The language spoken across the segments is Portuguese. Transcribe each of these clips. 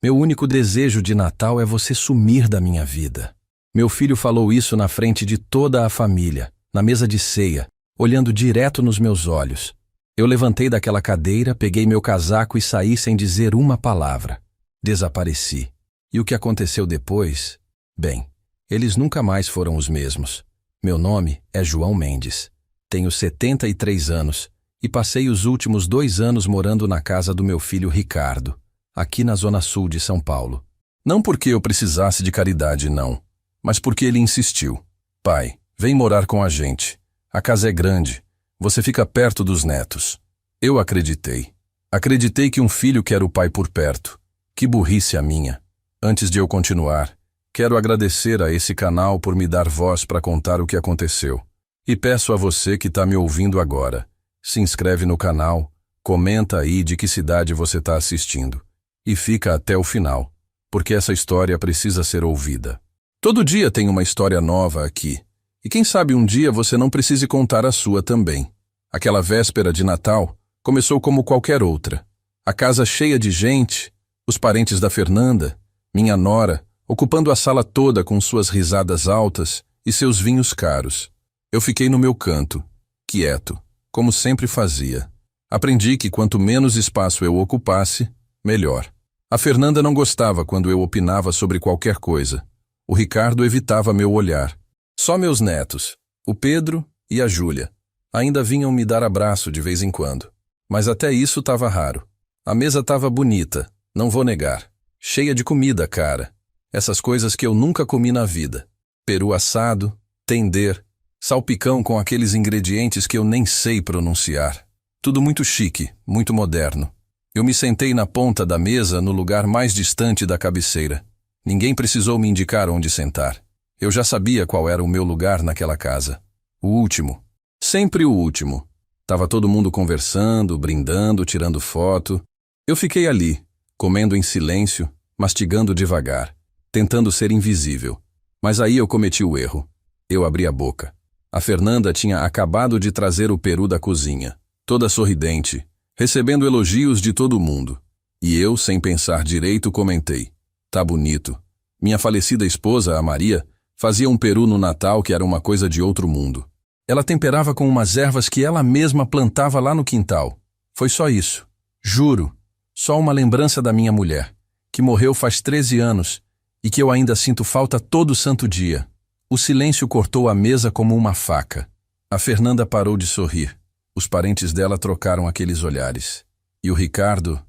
Meu único desejo de Natal é você sumir da minha vida. Meu filho falou isso na frente de toda a família, na mesa de ceia, olhando direto nos meus olhos. Eu levantei daquela cadeira, peguei meu casaco e saí sem dizer uma palavra. Desapareci. E o que aconteceu depois? Bem, eles nunca mais foram os mesmos. Meu nome é João Mendes. Tenho 73 anos e passei os últimos 2 anos morando na casa do meu filho Ricardo, aqui na zona sul de São Paulo. Não porque eu precisasse de caridade, não, mas porque ele insistiu. Pai, vem morar com a gente. A casa é grande. Você fica perto dos netos. Eu acreditei. Acreditei que um filho quer o pai por perto. Que burrice a minha. Antes de eu continuar, quero agradecer a esse canal por me dar voz para contar o que aconteceu. E peço a você que está me ouvindo agora, se inscreve no canal, comenta aí de que cidade você está assistindo. E fica até o final, porque essa história precisa ser ouvida. Todo dia tem uma história nova aqui. E quem sabe um dia você não precise contar a sua também. Aquela véspera de Natal começou como qualquer outra. A casa cheia de gente, os parentes da Fernanda, minha nora, ocupando a sala toda com suas risadas altas e seus vinhos caros. Eu fiquei no meu canto, quieto, como sempre fazia. Aprendi que quanto menos espaço eu ocupasse, melhor. A Fernanda não gostava quando eu opinava sobre qualquer coisa. O Ricardo evitava meu olhar. Só meus netos, o Pedro e a Júlia, ainda vinham me dar abraço de vez em quando. Mas até isso estava raro. A mesa estava bonita, não vou negar. Cheia de comida, cara. Essas coisas que eu nunca comi na vida. Peru assado, tender, salpicão com aqueles ingredientes que eu nem sei pronunciar. Tudo muito chique, muito moderno. Eu me sentei na ponta da mesa, no lugar mais distante da cabeceira. Ninguém precisou me indicar onde sentar. Eu já sabia qual era o meu lugar naquela casa. O último. Sempre o último. Tava todo mundo conversando, brindando, tirando foto. Eu fiquei ali, comendo em silêncio, mastigando devagar, tentando ser invisível. Mas aí eu cometi o erro. Eu abri a boca. A Fernanda tinha acabado de trazer o peru da cozinha, toda sorridente, recebendo elogios de todo mundo. E eu, sem pensar direito, comentei: tá bonito. Minha falecida esposa, a Maria, fazia um peru no Natal que era uma coisa de outro mundo. Ela temperava com umas ervas que ela mesma plantava lá no quintal. Foi só isso. Juro. Só uma lembrança da minha mulher, que morreu faz 13 anos e que eu ainda sinto falta todo santo dia. O silêncio cortou a mesa como uma faca. A Fernanda parou de sorrir. Os parentes dela trocaram aqueles olhares. E o Ricardo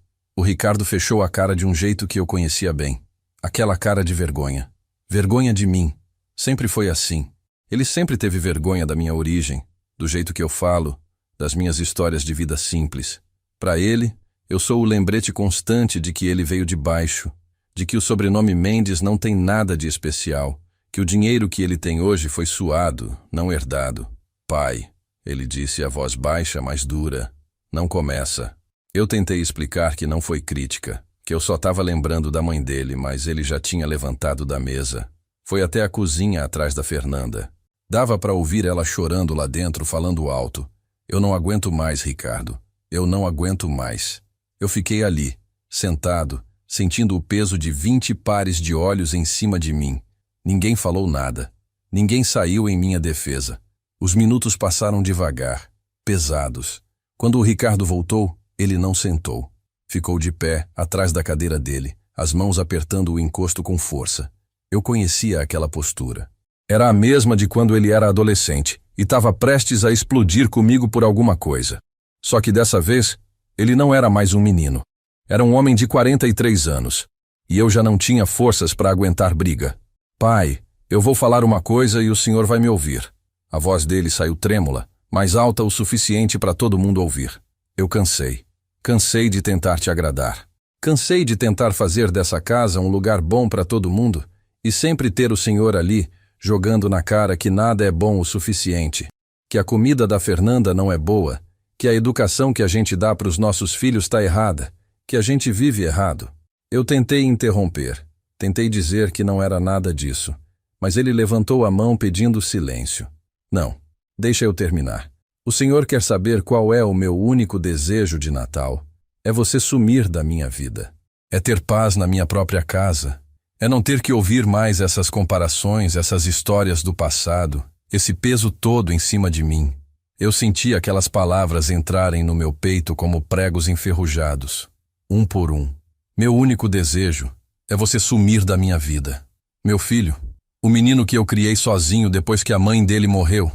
fechou a cara de um jeito que eu conhecia bem. Aquela cara de vergonha. Vergonha de mim. Sempre foi assim. Ele sempre teve vergonha da minha origem, do jeito que eu falo, das minhas histórias de vida simples. Para ele, eu sou o lembrete constante de que ele veio de baixo, de que o sobrenome Mendes não tem nada de especial, que o dinheiro que ele tem hoje foi suado, não herdado. Pai, ele disse a voz baixa, mas dura, não começa. Eu tentei explicar que não foi crítica, que eu só estava lembrando da mãe dele, mas ele já tinha levantado da mesa. Foi até a cozinha atrás da Fernanda. Dava para ouvir ela chorando lá dentro, falando alto. Eu não aguento mais, Ricardo. Eu não aguento mais. Eu fiquei ali, sentado, sentindo o peso de 20 pares de olhos em cima de mim. Ninguém falou nada. Ninguém saiu em minha defesa. Os minutos passaram devagar, pesados. Quando o Ricardo voltou, ele não sentou. Ficou de pé, atrás da cadeira dele, as mãos apertando o encosto com força. Eu conhecia aquela postura. Era a mesma de quando ele era adolescente e estava prestes a explodir comigo por alguma coisa. Só que dessa vez, ele não era mais um menino. Era um homem de 43 anos. E eu já não tinha forças para aguentar briga. Pai, eu vou falar uma coisa e o senhor vai me ouvir. A voz dele saiu trêmula, mas alta o suficiente para todo mundo ouvir. Eu cansei. Cansei de tentar te agradar. Cansei de tentar fazer dessa casa um lugar bom para todo mundo e sempre ter o senhor ali, jogando na cara que nada é bom o suficiente, que a comida da Fernanda não é boa, que a educação que a gente dá para os nossos filhos está errada, que a gente vive errado. Eu tentei interromper, tentei dizer que não era nada disso, mas ele levantou a mão pedindo silêncio. Não, deixa eu terminar. O senhor quer saber qual é o meu único desejo de Natal? É você sumir da minha vida. É ter paz na minha própria casa. É não ter que ouvir mais essas comparações, essas histórias do passado, esse peso todo em cima de mim. Eu senti aquelas palavras entrarem no meu peito como pregos enferrujados, um por um. Meu único desejo é você sumir da minha vida. Meu filho, o menino que eu criei sozinho depois que a mãe dele morreu,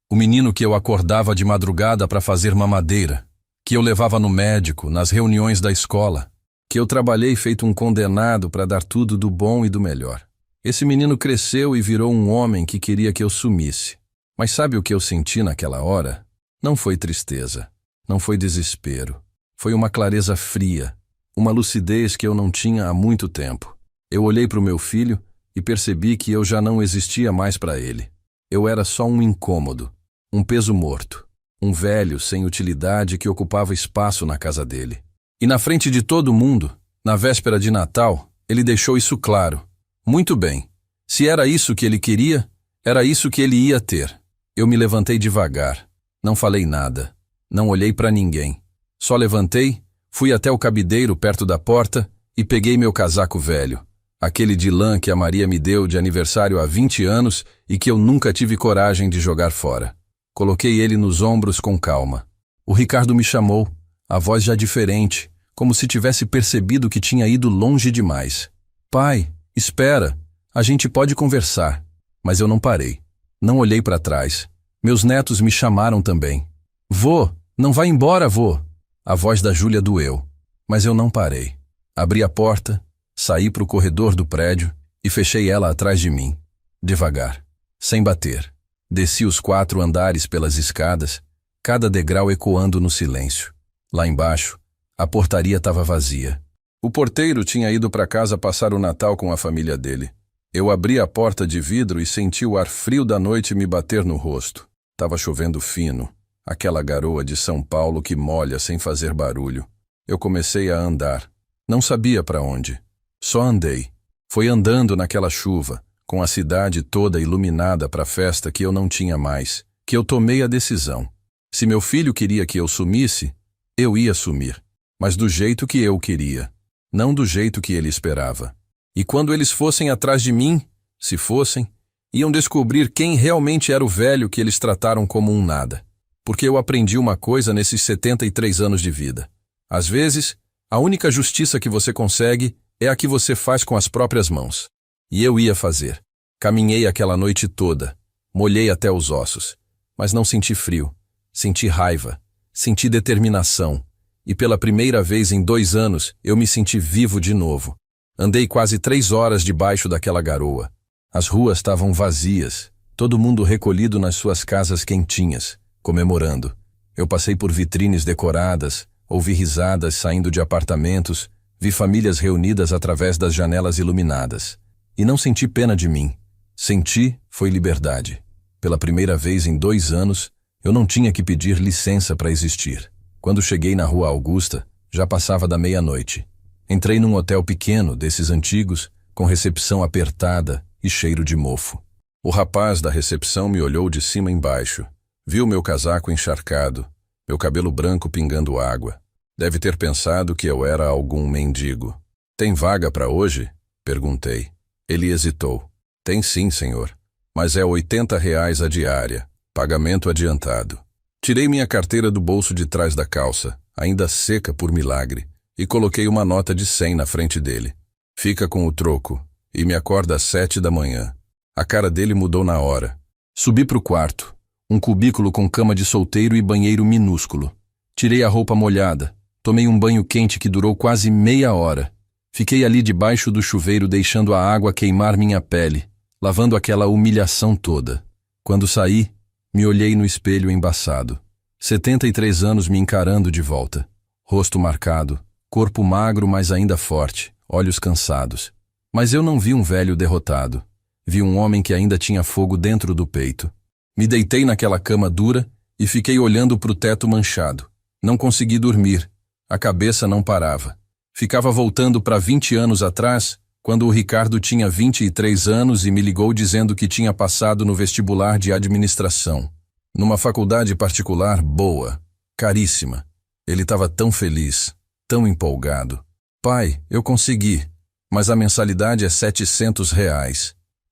o menino que eu acordava de madrugada para fazer mamadeira, que eu levava no médico, nas reuniões da escola, que eu trabalhei feito um condenado para dar tudo do bom e do melhor. Esse menino cresceu e virou um homem que queria que eu sumisse. Mas sabe o que eu senti naquela hora? Não foi tristeza, não foi desespero. Foi uma clareza fria, uma lucidez que eu não tinha há muito tempo. Eu olhei para o meu filho e percebi que eu já não existia mais para ele. Eu era só um incômodo, um peso morto, um velho sem utilidade que ocupava espaço na casa dele. E na frente de todo mundo, na véspera de Natal, ele deixou isso claro. Muito bem, se era isso que ele queria, era isso que ele ia ter. Eu me levantei devagar, não falei nada, não olhei para ninguém. Só levantei, fui até o cabideiro perto da porta e peguei meu casaco velho, aquele de lã que a Maria me deu de aniversário há 20 anos e que eu nunca tive coragem de jogar fora. Coloquei ele nos ombros com calma. O Ricardo me chamou, a voz já diferente, como se tivesse percebido que tinha ido longe demais. Pai, espera, a gente pode conversar. Mas eu não parei. Não olhei para trás. Meus netos me chamaram também. Vô, não vai embora, vô. A voz da Júlia doeu. Mas eu não parei. Abri a porta, saí para o corredor do prédio e fechei ela atrás de mim. Devagar, sem bater. Desci os 4 andares pelas escadas, cada degrau ecoando no silêncio. Lá embaixo, a portaria estava vazia. O porteiro tinha ido para casa passar o Natal com a família dele. Eu abri a porta de vidro e senti o ar frio da noite me bater no rosto. Tava chovendo fino, aquela garoa de São Paulo que molha sem fazer barulho. Eu comecei a andar. Não sabia para onde. Só andei. Foi andando naquela chuva, com a cidade toda iluminada para a festa que eu não tinha mais, que eu tomei a decisão. Se meu filho queria que eu sumisse, eu ia sumir. Mas do jeito que eu queria, não do jeito que ele esperava. E quando eles fossem atrás de mim, se fossem, iam descobrir quem realmente era o velho que eles trataram como um nada. Porque eu aprendi uma coisa nesses 73 anos de vida. Às vezes, a única justiça que você consegue é a que você faz com as próprias mãos. E eu ia fazer. Caminhei aquela noite toda, molhei até os ossos, mas não senti frio, senti raiva, senti determinação, e pela primeira vez em 2 anos eu me senti vivo de novo. Andei quase 3 horas debaixo daquela garoa. As ruas estavam vazias, todo mundo recolhido nas suas casas quentinhas, comemorando. Eu passei por vitrines decoradas, ouvi risadas saindo de apartamentos, vi famílias reunidas através das janelas iluminadas. E não senti pena de mim. Senti foi liberdade. Pela primeira vez em 2 anos, eu não tinha que pedir licença para existir. Quando cheguei na Rua Augusta, já passava da meia-noite. Entrei num hotel pequeno, desses antigos, com recepção apertada e cheiro de mofo. O rapaz da recepção me olhou de cima embaixo. Viu meu casaco encharcado, meu cabelo branco pingando água. Deve ter pensado que eu era algum mendigo. Tem vaga para hoje? Perguntei. Ele hesitou. Tem sim, senhor. Mas é R$ 80 a diária. Pagamento adiantado. Tirei minha carteira do bolso de trás da calça, ainda seca por milagre, e coloquei uma nota de 100 na frente dele. Fica com o troco, e me acorda às 7 da manhã. A cara dele mudou na hora. Subi pro quarto, um cubículo com cama de solteiro e banheiro minúsculo. Tirei a roupa molhada, tomei um banho quente que durou quase meia hora. Fiquei ali debaixo do chuveiro deixando a água queimar minha pele, lavando aquela humilhação toda. Quando saí, me olhei no espelho embaçado. 73 anos me encarando de volta. Rosto marcado, corpo magro mas ainda forte, olhos cansados. Mas eu não vi um velho derrotado. Vi um homem que ainda tinha fogo dentro do peito. Me deitei naquela cama dura e fiquei olhando para o teto manchado. Não consegui dormir. A cabeça não parava. Ficava voltando para 20 anos atrás, quando o Ricardo tinha 23 anos e me ligou dizendo que tinha passado no vestibular de administração. Numa faculdade particular boa, caríssima. Ele estava tão feliz, tão empolgado. Pai, eu consegui, mas a mensalidade é R$ 700. R$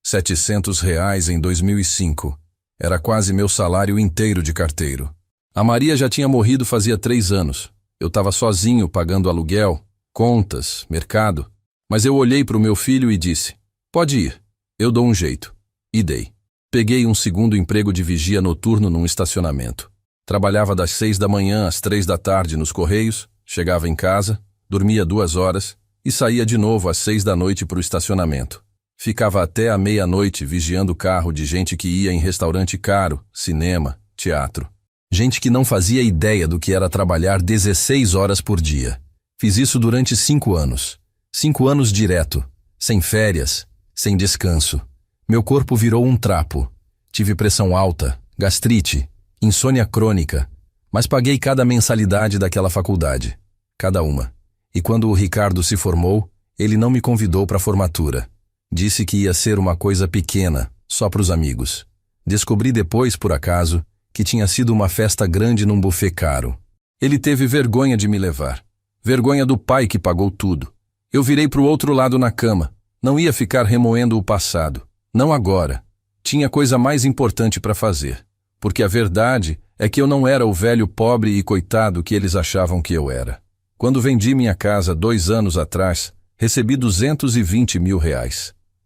700 em 2005. Era quase meu salário inteiro de carteiro. A Maria já tinha morrido fazia 3 anos. Eu estava sozinho pagando aluguel, contas, mercado. Mas eu olhei para o meu filho e disse, pode ir, eu dou um jeito. E dei. Peguei um segundo emprego de vigia noturno num estacionamento. Trabalhava das 6 da manhã às 3 da tarde nos Correios, chegava em casa, dormia 2 horas e saía de novo às 6 da noite para o estacionamento. Ficava até a meia-noite vigiando o carro de gente que ia em restaurante caro, cinema, teatro. Gente que não fazia ideia do que era trabalhar 16 horas por dia. Fiz isso durante 5 anos. 5 anos direto, sem férias, sem descanso. Meu corpo virou um trapo. Tive pressão alta, gastrite, insônia crônica, mas paguei cada mensalidade daquela faculdade. Cada uma. E quando o Ricardo se formou, ele não me convidou para a formatura. Disse que ia ser uma coisa pequena, só para os amigos. Descobri depois, por acaso, que tinha sido uma festa grande num buffet caro. Ele teve vergonha de me levar. Vergonha do pai que pagou tudo. Eu virei para o outro lado na cama. Não ia ficar remoendo o passado. Não agora. Tinha coisa mais importante para fazer. Porque a verdade é que eu não era o velho pobre e coitado que eles achavam que eu era. Quando vendi minha casa 2 anos atrás, recebi R$ 220 mil.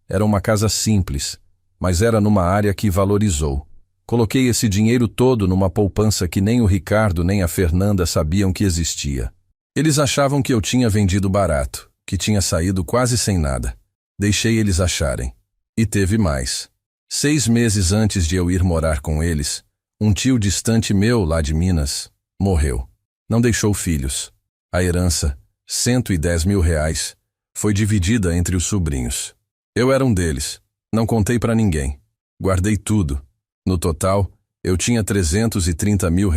Era uma casa simples, mas era numa área que valorizou. Coloquei esse dinheiro todo numa poupança que nem o Ricardo nem a Fernanda sabiam que existia. Eles achavam que eu tinha vendido barato, que tinha saído quase sem nada. Deixei eles acharem. E teve mais. 6 meses antes de eu ir morar com eles, um tio distante meu, lá de Minas, morreu. Não deixou filhos. A herança, R$ 110 mil, foi dividida entre os sobrinhos. Eu era um deles. Não contei para ninguém. Guardei tudo. No total, eu tinha R$ 330 mil.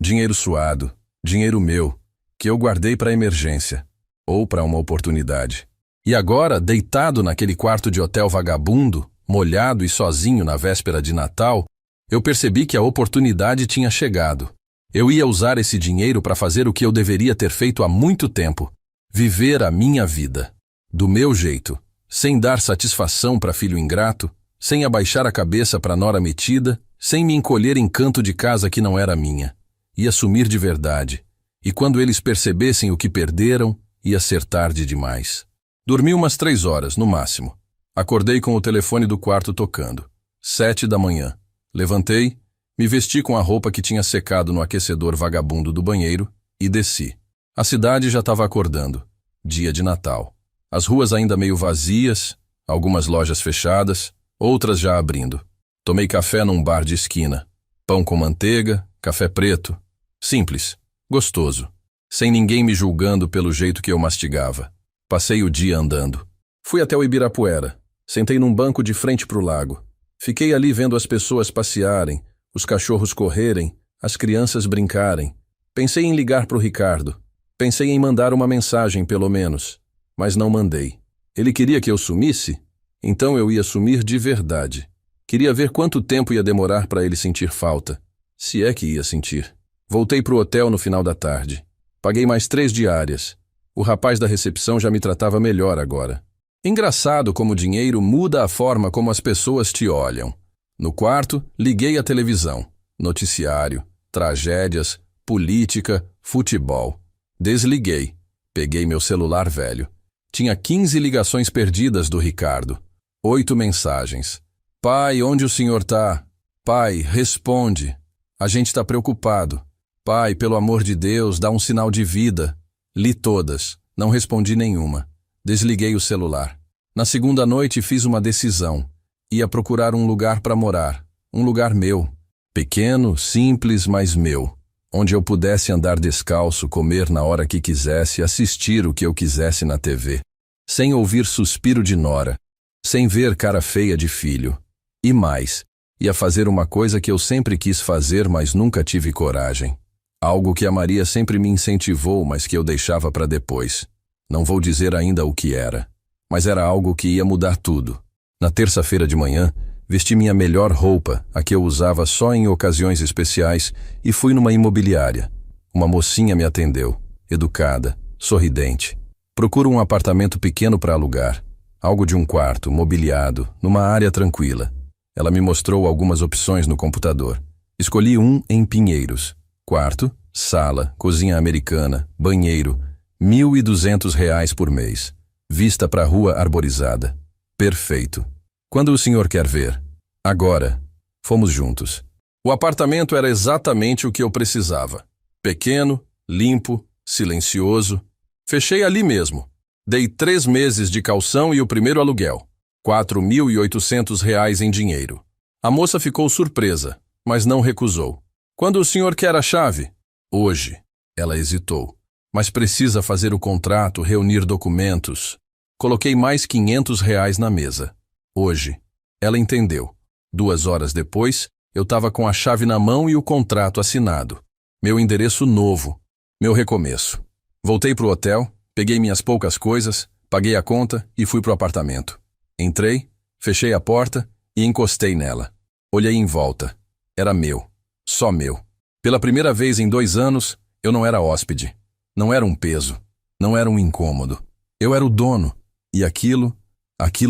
Dinheiro suado, dinheiro meu, que eu guardei para emergência, ou para uma oportunidade. E agora, deitado naquele quarto de hotel vagabundo, molhado e sozinho na véspera de Natal, eu percebi que a oportunidade tinha chegado. Eu ia usar esse dinheiro para fazer o que eu deveria ter feito há muito tempo. Viver a minha vida. Do meu jeito. Sem dar satisfação para filho ingrato, sem abaixar a cabeça para nora metida, sem me encolher em canto de casa que não era minha. Ia sumir de verdade. E quando eles percebessem o que perderam, ia ser tarde demais. Dormi umas 3 horas, no máximo. Acordei com o telefone do quarto tocando. 7 da manhã. Levantei, me vesti com a roupa que tinha secado no aquecedor vagabundo do banheiro e desci. A cidade já estava acordando. Dia de Natal. As ruas ainda meio vazias, algumas lojas fechadas, outras já abrindo. Tomei café num bar de esquina. Pão com manteiga, café preto. Simples, gostoso. Sem ninguém me julgando pelo jeito que eu mastigava. Passei o dia andando. Fui até o Ibirapuera. Sentei num banco de frente para o lago. Fiquei ali vendo as pessoas passearem, os cachorros correrem, as crianças brincarem. Pensei em ligar para o Ricardo. Pensei em mandar uma mensagem, pelo menos. Mas não mandei. Ele queria que eu sumisse? Então eu ia sumir de verdade. Queria ver quanto tempo ia demorar para ele sentir falta. Se é que ia sentir. Voltei para o hotel no final da tarde. Paguei mais 3 diárias. O rapaz da recepção já me tratava melhor agora. Engraçado como o dinheiro muda a forma como as pessoas te olham. No quarto, liguei a televisão. Noticiário, tragédias, política, futebol. Desliguei. Peguei meu celular velho. Tinha 15 ligações perdidas do Ricardo. 8 mensagens. Pai, onde o senhor tá? Pai, responde. A gente está preocupado. Pai, pelo amor de Deus, dá um sinal de vida. Li todas. Não respondi nenhuma. Desliguei o celular. Na segunda noite fiz uma decisão. Ia procurar um lugar para morar. Um lugar meu. Pequeno, simples, mas meu. Onde eu pudesse andar descalço, comer na hora que quisesse, assistir o que eu quisesse na TV. Sem ouvir suspiro de nora. Sem ver cara feia de filho. E mais, ia fazer uma coisa que eu sempre quis fazer, mas nunca tive coragem. Algo que a Maria sempre me incentivou, mas que eu deixava para depois. Não vou dizer ainda o que era, mas era algo que ia mudar tudo. Na terça-feira de manhã, vesti minha melhor roupa, a que eu usava só em ocasiões especiais, e fui numa imobiliária. Uma mocinha me atendeu, educada, sorridente. Procuro um apartamento pequeno para alugar. Algo de um quarto, mobiliado, numa área tranquila. Ela me mostrou algumas opções no computador. Escolhi um em Pinheiros. Quarto, sala, cozinha americana, banheiro, R$ 1.200 por mês. Vista para a rua arborizada. Perfeito. Quando o senhor quer ver? Agora. Fomos juntos. O apartamento era exatamente o que eu precisava. Pequeno, limpo, silencioso. Fechei ali mesmo. Dei 3 meses de caução e o primeiro aluguel. R$ 4.800 em dinheiro. A moça ficou surpresa, mas não recusou. Quando o senhor quer a chave? Hoje. Ela hesitou. Mas precisa fazer o contrato, reunir documentos. Coloquei mais R$ 500 na mesa. Hoje. Ela entendeu. 2 horas depois, eu estava com a chave na mão e o contrato assinado. Meu endereço novo. Meu recomeço. Voltei pro hotel, peguei minhas poucas coisas, paguei a conta e fui pro apartamento. Entrei, fechei a porta e encostei nela. Olhei em volta. Era meu. Só meu. Pela primeira vez em 2 anos, eu não era hóspede. Não era um peso. Não era um incômodo. Eu era o dono. E aquilo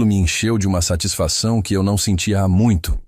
me encheu de uma satisfação que eu não sentia há muito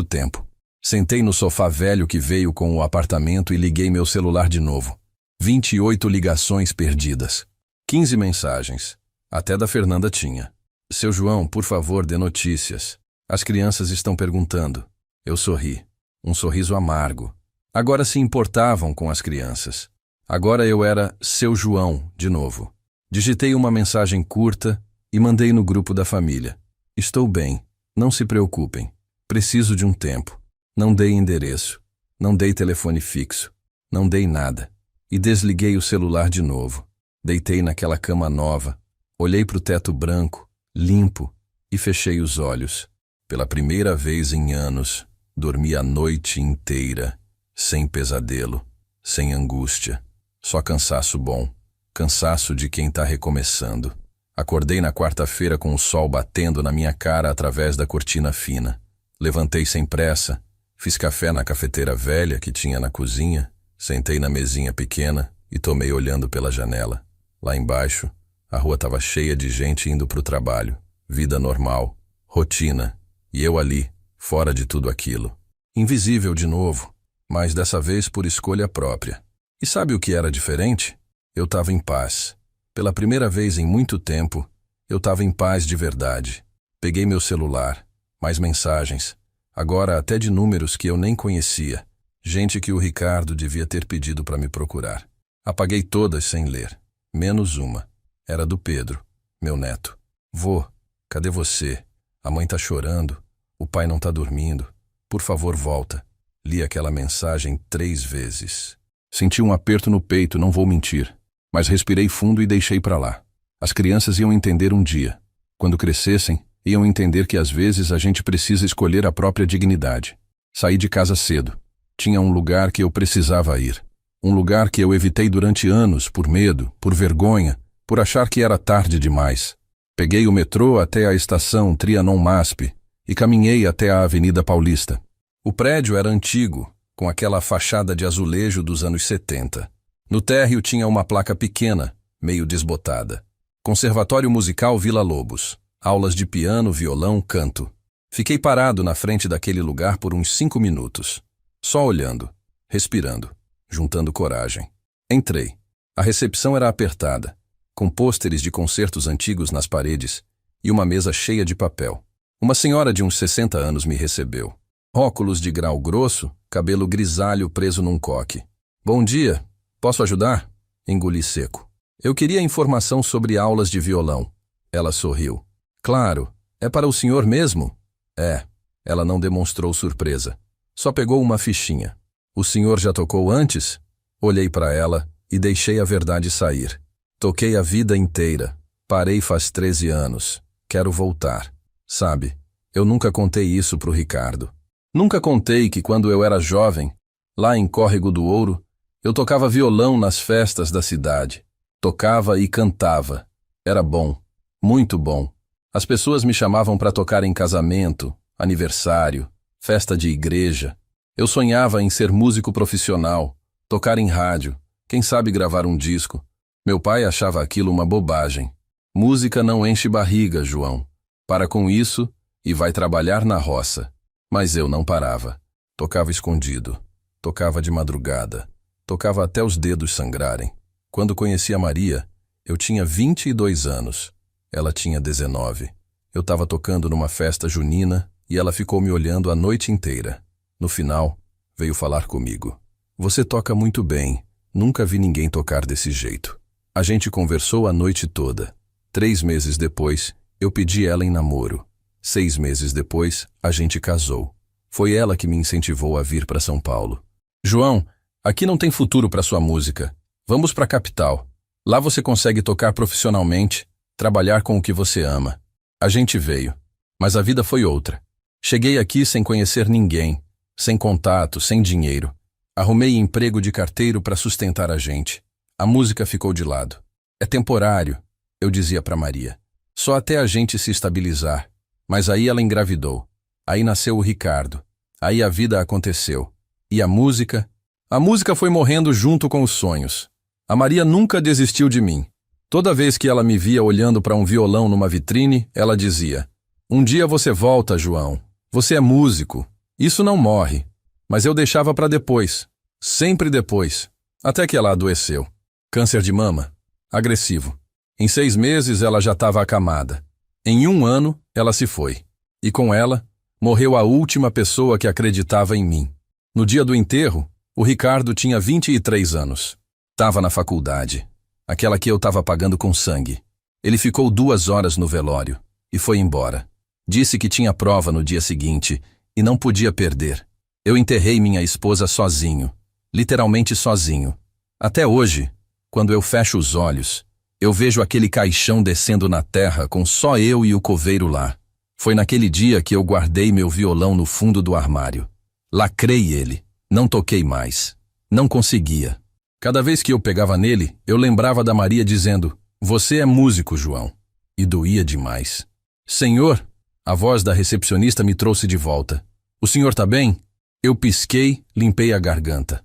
tempo. Sentei no sofá velho que veio com o apartamento e liguei meu celular de novo. 28 ligações perdidas. 15 mensagens. Até da Fernanda tinha. Seu João, por favor, dê notícias. As crianças estão perguntando. Eu sorri. Um sorriso amargo. Agora se importavam com as crianças. Agora eu era seu João, de novo. Digitei uma mensagem curta e mandei no grupo da família. Estou bem. Não se preocupem. Preciso de um tempo. Não dei endereço. Não dei telefone fixo. Não dei nada. E desliguei o celular de novo. Deitei naquela cama nova. Olhei para o teto branco, limpo, e fechei os olhos. Pela primeira vez em anos, dormi a noite inteira, sem pesadelo, sem angústia. Só cansaço bom. Cansaço de quem está recomeçando. Acordei na quarta-feira com o sol batendo na minha cara através da cortina fina. Levantei sem pressa, fiz café na cafeteira velha que tinha na cozinha, sentei na mesinha pequena e tomei olhando pela janela. Lá embaixo, a rua estava cheia de gente indo para o trabalho. Vida normal, rotina, e eu ali, fora de tudo aquilo. Invisível de novo, mas dessa vez por escolha própria. E sabe o que era diferente? Eu estava em paz. Pela primeira vez em muito tempo, eu estava em paz de verdade. Peguei meu celular, mais mensagens, agora até de números que eu nem conhecia. Gente que o Ricardo devia ter pedido para me procurar. Apaguei todas sem ler, menos uma. Era do Pedro, meu neto. Vô, cadê você? A mãe tá chorando, o pai não tá dormindo. Por favor, volta. Li aquela mensagem 3 vezes. Senti um aperto no peito, não vou mentir. Mas respirei fundo e deixei pra lá. As crianças iam entender um dia. Quando crescessem, iam entender que às vezes a gente precisa escolher a própria dignidade. Saí de casa cedo. Tinha um lugar que eu precisava ir. Um lugar que eu evitei durante anos, por medo, por vergonha, por achar que era tarde demais. Peguei o metrô até a estação Trianon-MASP e caminhei até a Avenida Paulista. O prédio era antigo, com aquela fachada de azulejo dos anos 70. No térreo tinha uma placa pequena, meio desbotada. Conservatório Musical Vila Lobos. Aulas de piano, violão, canto. Fiquei parado na frente daquele lugar por uns 5 minutos. Só olhando, respirando, juntando coragem. Entrei. A recepção era apertada, com pôsteres de concertos antigos nas paredes e uma mesa cheia de papel. Uma senhora de uns 60 anos me recebeu. Óculos de grau grosso, cabelo grisalho preso num coque. Bom dia. Posso ajudar? Engoli seco. Eu queria informação sobre aulas de violão. Ela sorriu. Claro. É para o senhor mesmo? É. Ela não demonstrou surpresa. Só pegou uma fichinha. O senhor já tocou antes? Olhei para ela e deixei a verdade sair. Toquei a vida inteira. Parei faz 13 anos. Quero voltar. Sabe, eu nunca contei isso pro Ricardo. Nunca contei que quando eu era jovem, lá em Córrego do Ouro, eu tocava violão nas festas da cidade. Tocava e cantava. Era bom. Muito bom. As pessoas me chamavam para tocar em casamento, aniversário, festa de igreja. Eu sonhava em ser músico profissional, tocar em rádio, quem sabe gravar um disco. Meu pai achava aquilo uma bobagem. Música não enche barriga, João. Para com isso e vai trabalhar na roça. Mas eu não parava. Tocava escondido. Tocava de madrugada. Tocava até os dedos sangrarem. Quando conheci a Maria, eu tinha 22 anos. Ela tinha 19. Eu estava tocando numa festa junina e ela ficou me olhando a noite inteira. No final, veio falar comigo. Você toca muito bem. Nunca vi ninguém tocar desse jeito. A gente conversou a noite toda. 3 meses depois, eu pedi ela em namoro. 6 meses depois, a gente casou. Foi ela que me incentivou a vir para São Paulo. João, aqui não tem futuro para sua música. Vamos para a capital. Lá você consegue tocar profissionalmente, trabalhar com o que você ama. A gente veio, mas a vida foi outra. Cheguei aqui sem conhecer ninguém, sem contato, sem dinheiro. Arrumei emprego de carteiro para sustentar a gente. A música ficou de lado. É temporário, eu dizia para Maria. Só até a gente se estabilizar. Mas aí ela engravidou. Aí nasceu o Ricardo. Aí a vida aconteceu. E a música? A música foi morrendo junto com os sonhos. A Maria nunca desistiu de mim. Toda vez que ela me via olhando para um violão numa vitrine, ela dizia: um dia você volta, João. Você é músico. Isso não morre. Mas eu deixava para depois. Sempre depois. Até que ela adoeceu. Câncer de mama. Agressivo. Em 6 meses ela já estava acamada. Em 1 ano, ela se foi. E com ela, morreu a última pessoa que acreditava em mim. No dia do enterro, o Ricardo tinha 23 anos. Estava na faculdade. Aquela que eu estava pagando com sangue. Ele ficou 2 horas no velório e foi embora. Disse que tinha prova no dia seguinte e não podia perder. Eu enterrei minha esposa sozinho. Literalmente sozinho. Até hoje, quando eu fecho os olhos, eu vejo aquele caixão descendo na terra com só eu e o coveiro lá. Foi naquele dia que eu guardei meu violão no fundo do armário. Lacrei ele. Não toquei mais. Não conseguia. Cada vez que eu pegava nele, eu lembrava da Maria dizendo: você é músico, João. E doía demais. Senhor, a voz da recepcionista me trouxe de volta. O senhor tá bem? Eu pisquei, limpei a garganta.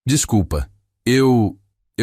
Desculpa. Eu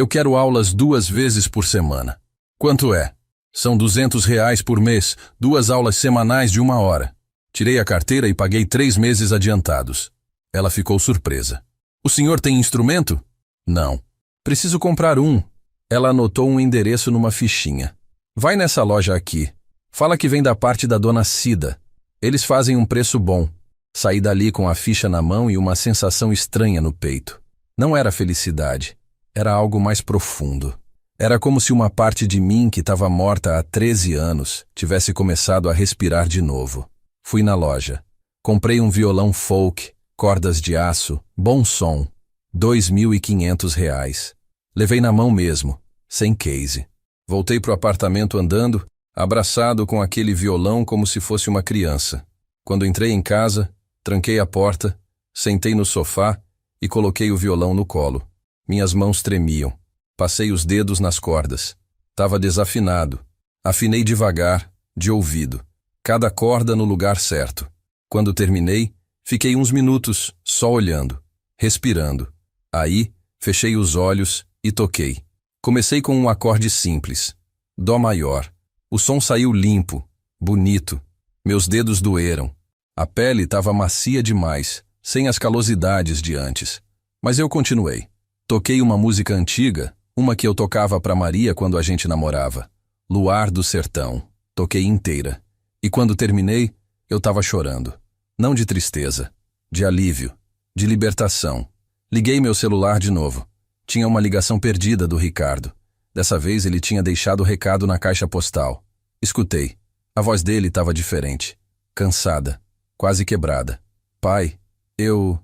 quero aulas 2 vezes por semana. Quanto é? São R$ 200 por mês, 2 aulas semanais de 1 hora. Tirei a carteira e paguei 3 meses adiantados. Ela ficou surpresa. O senhor tem instrumento? Não. Preciso comprar um. Ela anotou um endereço numa fichinha. Vai nessa loja aqui. Fala que vem da parte da dona Cida. Eles fazem um preço bom. Saí dali com a ficha na mão e uma sensação estranha no peito. Não era felicidade. Era algo mais profundo. Era como se uma parte de mim que estava morta há 13 anos tivesse começado a respirar de novo. Fui na loja. Comprei um violão folk, cordas de aço, bom som. R$ 2.500. Levei na mão mesmo, sem case. Voltei pro apartamento andando, abraçado com aquele violão como se fosse uma criança. Quando entrei em casa, tranquei a porta, sentei no sofá e coloquei o violão no colo. Minhas mãos tremiam. Passei os dedos nas cordas. Tava desafinado. Afinei devagar, de ouvido. Cada corda no lugar certo. Quando terminei, fiquei uns minutos só olhando, respirando. Aí, fechei os olhos e toquei. Comecei com um acorde simples. Dó maior. O som saiu limpo, bonito. Meus dedos doeram. A pele estava macia demais, sem as calosidades de antes. Mas eu continuei. Toquei uma música antiga, uma que eu tocava para Maria quando a gente namorava. Luar do Sertão. Toquei inteira. E quando terminei, eu estava chorando. Não de tristeza, de alívio, de libertação. Liguei meu celular de novo. Tinha uma ligação perdida do Ricardo. Dessa vez ele tinha deixado o recado na caixa postal. Escutei. A voz dele estava diferente. Cansada. Quase quebrada. Pai, eu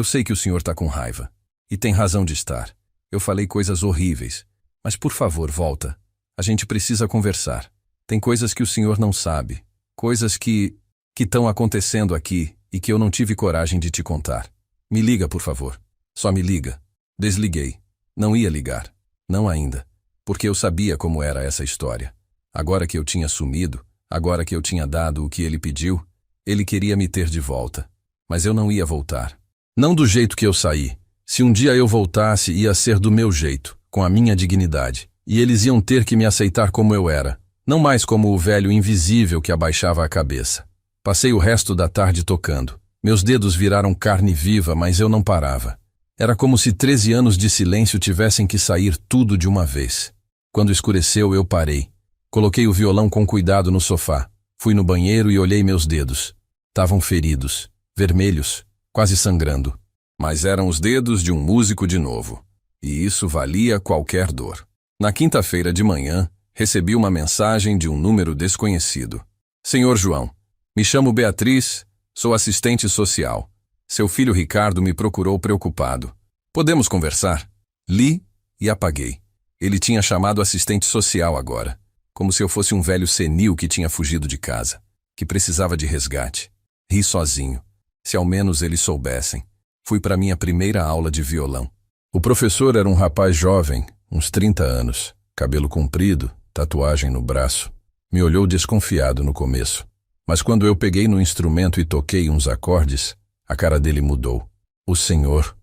sei que o senhor está com raiva. E tem razão de estar. Eu falei coisas horríveis. Mas por favor, volta. A gente precisa conversar. Tem coisas que o senhor não sabe. Coisas que estão acontecendo aqui e que eu não tive coragem de te contar. Me liga, por favor. Só me liga. Desliguei. Não ia ligar. Não ainda. Porque eu sabia como era essa história. Agora que eu tinha sumido, agora que eu tinha dado o que ele pediu, ele queria me ter de volta. Mas eu não ia voltar. Não do jeito que eu saí. Se um dia eu voltasse, ia ser do meu jeito. com a minha dignidade. E eles iam ter que me aceitar como eu era, não mais como o velho invisível que abaixava a cabeça. Passei o resto da tarde tocando. Meus dedos viraram carne viva, mas eu não parava. Era como se 13 anos de silêncio tivessem que sair tudo de uma vez. Quando escureceu, eu parei. Coloquei o violão com cuidado no sofá. Fui no banheiro e olhei meus dedos. Estavam feridos, vermelhos, quase sangrando. Mas eram os dedos de um músico de novo. E isso valia qualquer dor. Na quinta-feira de manhã, recebi uma mensagem de um número desconhecido. Senhor João, me chamo Beatriz, sou assistente social. Seu filho Ricardo me procurou preocupado. Podemos conversar? Li e apaguei. Ele tinha chamado assistente social agora, como se eu fosse um velho senil que tinha fugido de casa, que precisava de resgate. Ri sozinho. Se ao menos eles soubessem. Fui para minha primeira aula de violão. O professor era um rapaz jovem, uns 30 anos, cabelo comprido, tatuagem no braço. Me olhou desconfiado no começo, mas quando eu peguei no instrumento e toquei uns acordes, a cara dele mudou. O senhor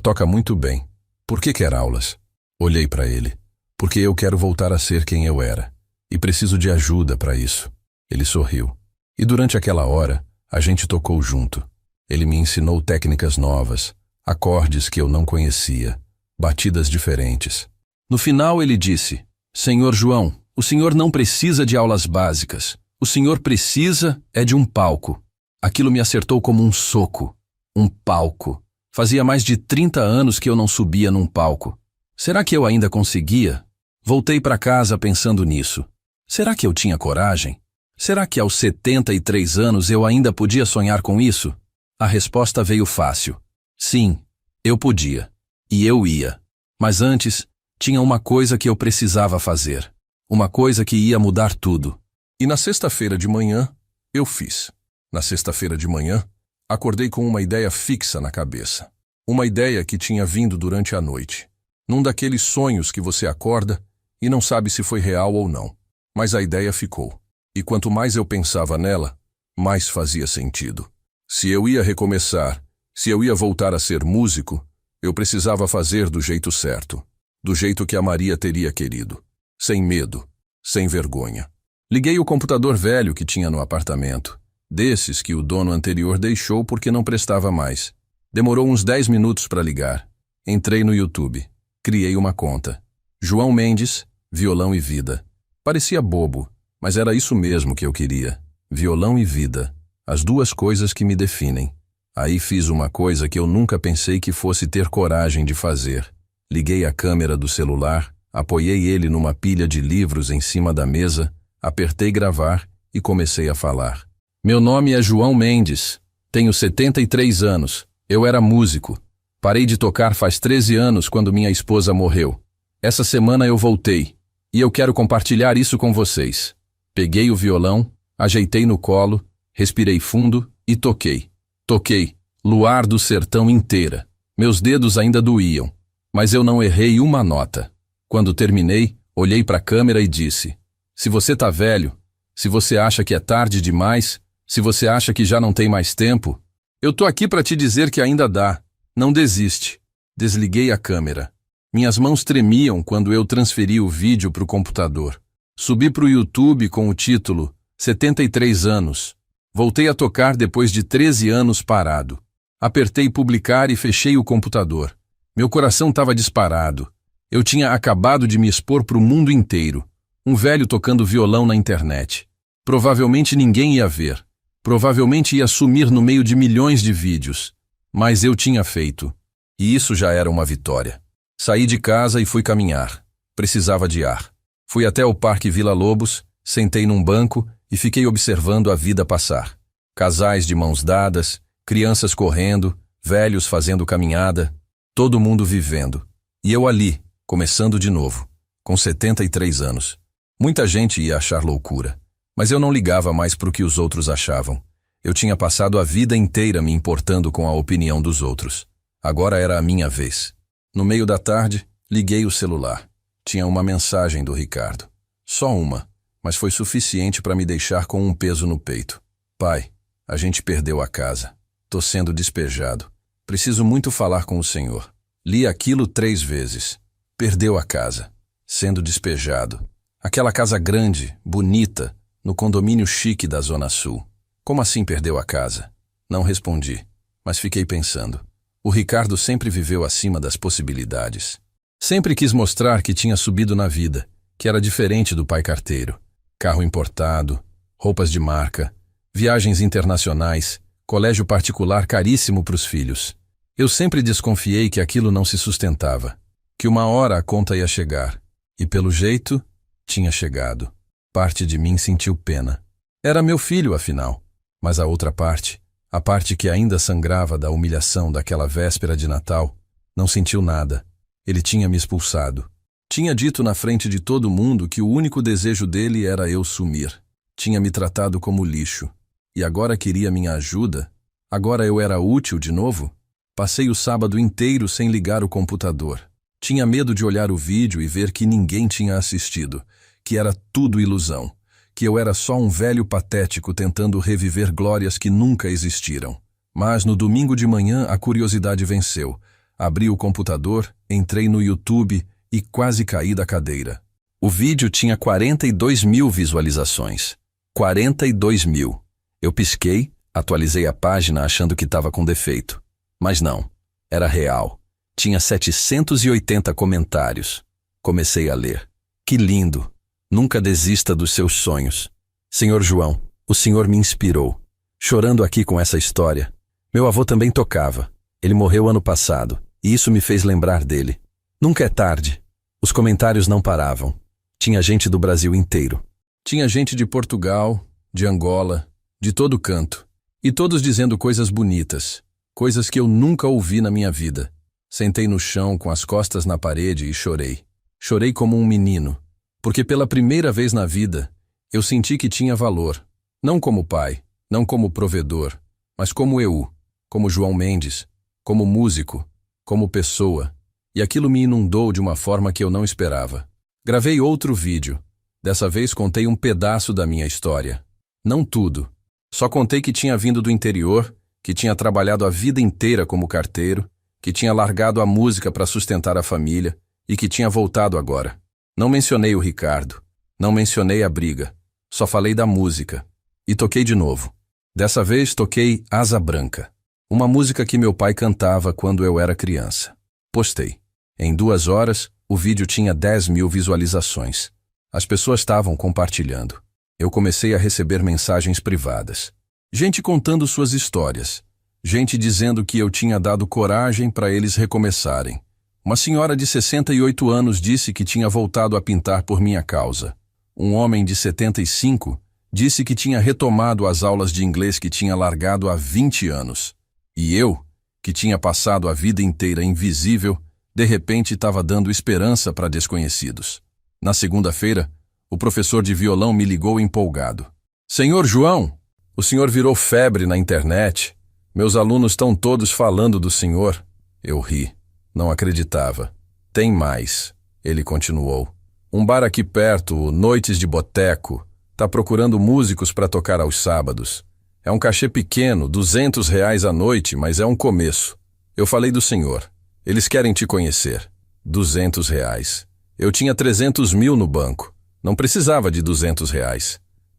toca muito bem. Por que quer aulas? Olhei para ele. Porque eu quero voltar a ser quem eu era. E preciso de ajuda para isso. Ele sorriu. E durante aquela hora, a gente tocou junto. Ele me ensinou técnicas novas, acordes que eu não conhecia, batidas diferentes. No final ele disse: Senhor João, o senhor não precisa de aulas básicas. O senhor precisa é de um palco. Aquilo me acertou como um soco. Um palco. Fazia mais de 30 anos que eu não subia num palco. Será que eu ainda conseguia? Voltei para casa pensando nisso. Será que eu tinha coragem? Será que aos 73 anos eu ainda podia sonhar com isso? A resposta veio fácil. Sim, eu podia. E eu ia. Mas antes, tinha uma coisa que eu precisava fazer. Uma coisa que ia mudar tudo. E na sexta-feira de manhã, eu fiz. Na sexta-feira de manhã, acordei com uma ideia fixa na cabeça. Uma ideia que tinha vindo durante a noite. Num daqueles sonhos que você acorda e não sabe se foi real ou não. Mas a ideia ficou. E quanto mais eu pensava nela, mais fazia sentido. Se eu ia recomeçar, se eu ia voltar a ser músico, eu precisava fazer do jeito certo. Do jeito que a Maria teria querido. Sem medo, sem vergonha. Liguei o computador velho que tinha no apartamento. Desses que o dono anterior deixou porque não prestava mais. Demorou uns 10 minutos para ligar. Entrei no YouTube. Criei uma conta. João Mendes, violão e vida. Parecia bobo, mas era isso mesmo que eu queria. Violão e vida. As duas coisas que me definem. Aí fiz uma coisa que eu nunca pensei que fosse ter coragem de fazer. Liguei a câmera do celular, apoiei ele numa pilha de livros em cima da mesa, apertei gravar e comecei a falar. Meu nome é João Mendes. Tenho 73 anos. Eu era músico. Parei de tocar faz 13 anos quando minha esposa morreu. Essa semana eu voltei. E eu quero compartilhar isso com vocês. Peguei o violão, ajeitei no colo, respirei fundo e toquei. Toquei, Luar do Sertão inteira. Meus dedos ainda doíam, mas eu não errei uma nota. Quando terminei, olhei para a câmera e disse: se você tá velho, se você acha que é tarde demais, se você acha que já não tem mais tempo, eu tô aqui para te dizer que ainda dá. Não desiste. Desliguei a câmera. Minhas mãos tremiam quando eu transferi o vídeo para o computador. Subi para o YouTube com o título 73 anos. Voltei a tocar depois de 13 anos parado. Apertei publicar e fechei o computador. Meu coração estava disparado. Eu tinha acabado de me expor para o mundo inteiro. Um velho tocando violão na internet. Provavelmente ninguém ia ver. Provavelmente ia sumir no meio de milhões de vídeos. Mas eu tinha feito. E isso já era uma vitória. Saí de casa e fui caminhar. Precisava de ar. Fui até o Parque Vila Lobos, sentei num banco e fiquei observando a vida passar. Casais de mãos dadas, crianças correndo, velhos fazendo caminhada, todo mundo vivendo. E eu ali, começando de novo, com 73 anos. Muita gente ia achar loucura, mas eu não ligava mais para o que os outros achavam. Eu tinha passado a vida inteira me importando com a opinião dos outros. Agora era a minha vez. No meio da tarde, liguei o celular. Tinha uma mensagem do Ricardo. Só uma, mas foi suficiente para me deixar com um peso no peito. Pai, a gente perdeu a casa. Tô sendo despejado. Preciso muito falar com o senhor. Li aquilo 3 vezes. Perdeu a casa, sendo despejado. Aquela casa grande, bonita, no condomínio chique da Zona Sul. Como assim perdeu a casa? Não respondi, mas fiquei pensando. O Ricardo sempre viveu acima das possibilidades. Sempre quis mostrar que tinha subido na vida, que era diferente do pai carteiro. Carro importado, roupas de marca, viagens internacionais, colégio particular caríssimo para os filhos. Eu sempre desconfiei que aquilo não se sustentava, que uma hora a conta ia chegar. E pelo jeito, tinha chegado. Parte de mim sentiu pena. Era meu filho, afinal. Mas a outra parte, a parte que ainda sangrava da humilhação daquela véspera de Natal, não sentiu nada. Ele tinha me expulsado. Tinha dito na frente de todo mundo que o único desejo dele era eu sumir. Tinha me tratado como lixo. E agora queria minha ajuda? Agora eu era útil de novo? Passei o sábado inteiro sem ligar o computador. Tinha medo de olhar o vídeo e ver que ninguém tinha assistido, que era tudo ilusão, que eu era só um velho patético tentando reviver glórias que nunca existiram. Mas no domingo de manhã a curiosidade venceu. Abri o computador, entrei no YouTube e quase caí da cadeira. O vídeo tinha 42 mil visualizações. 42 mil. Eu pisquei, atualizei a página achando que estava com defeito. Mas não, era real. Tinha 780 comentários. Comecei a ler. Que lindo! Nunca desista dos seus sonhos. Senhor João, o senhor me inspirou. Chorando aqui com essa história. Meu avô também tocava. Ele morreu ano passado, e isso me fez lembrar dele. Nunca é tarde. Os comentários não paravam. Tinha gente do Brasil inteiro. Tinha gente de Portugal, de Angola, de todo canto. E todos dizendo coisas bonitas. Coisas que eu nunca ouvi na minha vida. Sentei no chão com as costas na parede e chorei. Chorei como um menino, porque pela primeira vez na vida eu senti que tinha valor. Não como pai, não como provedor, mas como eu, como João Mendes, como músico, como pessoa. E aquilo me inundou de uma forma que eu não esperava. Gravei outro vídeo. Dessa vez contei um pedaço da minha história. Não tudo. Só contei que tinha vindo do interior, que tinha trabalhado a vida inteira como carteiro, que tinha largado a música para sustentar a família e que tinha voltado agora. Não mencionei o Ricardo, não mencionei a briga, só falei da música. E toquei de novo. Dessa vez toquei Asa Branca, uma música que meu pai cantava quando eu era criança. Postei. Em 2 horas, o vídeo tinha 10 mil visualizações. As pessoas estavam compartilhando. Eu comecei a receber mensagens privadas. Gente contando suas histórias. Gente dizendo que eu tinha dado coragem para eles recomeçarem. Uma senhora de 68 anos disse que tinha voltado a pintar por minha causa. Um homem de 75 disse que tinha retomado as aulas de inglês que tinha largado há 20 anos. E eu, que tinha passado a vida inteira invisível, de repente estava dando esperança para desconhecidos. Na segunda-feira, o professor de violão me ligou empolgado. Senhor João, o senhor virou febre na internet. Meus alunos estão todos falando do senhor. Eu ri. Não acreditava. Tem mais, ele continuou. Um bar aqui perto, Noites de Boteco, tá procurando músicos para tocar aos sábados. É um cachê pequeno, R$ 200 a noite, mas é um começo. Eu falei do senhor. Eles querem te conhecer. R$ 200. Eu tinha 300 mil no banco. Não precisava de R$ 200.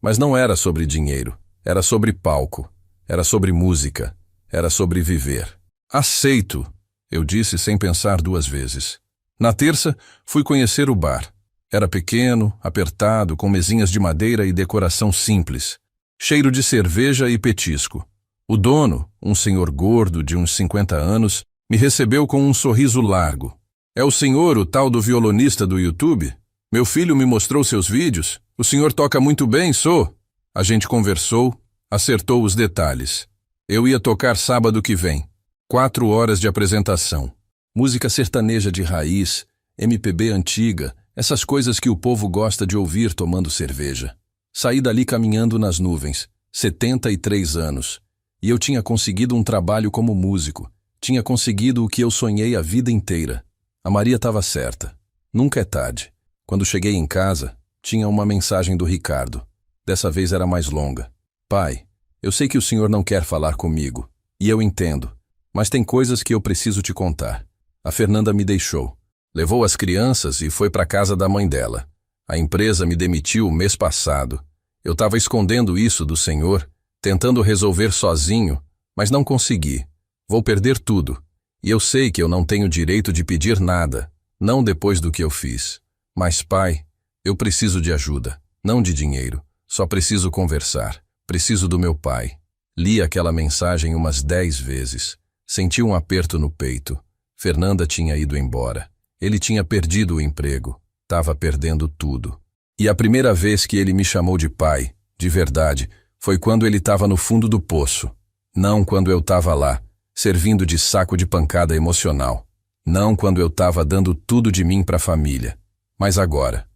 Mas não era sobre dinheiro. Era sobre palco. Era sobre música. Era sobre viver. Aceito, eu disse sem pensar 2 vezes. Na terça, fui conhecer o bar. Era pequeno, apertado, com mesinhas de madeira e decoração simples. Cheiro de cerveja e petisco. O dono, um senhor gordo de uns 50 anos, me recebeu com um sorriso largo. É o senhor o tal do violonista do YouTube? Meu filho me mostrou seus vídeos. O senhor toca muito bem, sou? A gente conversou, acertou os detalhes. Eu ia tocar sábado que vem. 4 horas de apresentação. Música sertaneja de raiz, MPB antiga, essas coisas que o povo gosta de ouvir tomando cerveja. Saí dali caminhando nas nuvens, 73 anos. E eu tinha conseguido um trabalho como músico. Tinha conseguido o que eu sonhei a vida inteira. A Maria estava certa. Nunca é tarde. Quando cheguei em casa, tinha uma mensagem do Ricardo. Dessa vez era mais longa. Pai, eu sei que o senhor não quer falar comigo. E eu entendo. Mas tem coisas que eu preciso te contar. A Fernanda me deixou. Levou as crianças e foi para a casa da mãe dela. A empresa me demitiu mês passado. Eu estava escondendo isso do senhor, tentando resolver sozinho, mas não consegui. Vou perder tudo. E eu sei que eu não tenho direito de pedir nada, não depois do que eu fiz. Mas, pai, eu preciso de ajuda, não de dinheiro. Só preciso conversar. Preciso do meu pai. Li aquela mensagem umas 10 vezes. Senti um aperto no peito. Fernanda tinha ido embora. Ele tinha perdido o emprego. Estava perdendo tudo. E a primeira vez que ele me chamou de pai, de verdade, foi quando ele estava no fundo do poço. Não quando eu estava lá, servindo de saco de pancada emocional. Não quando eu estava dando tudo de mim para a família. Mas agora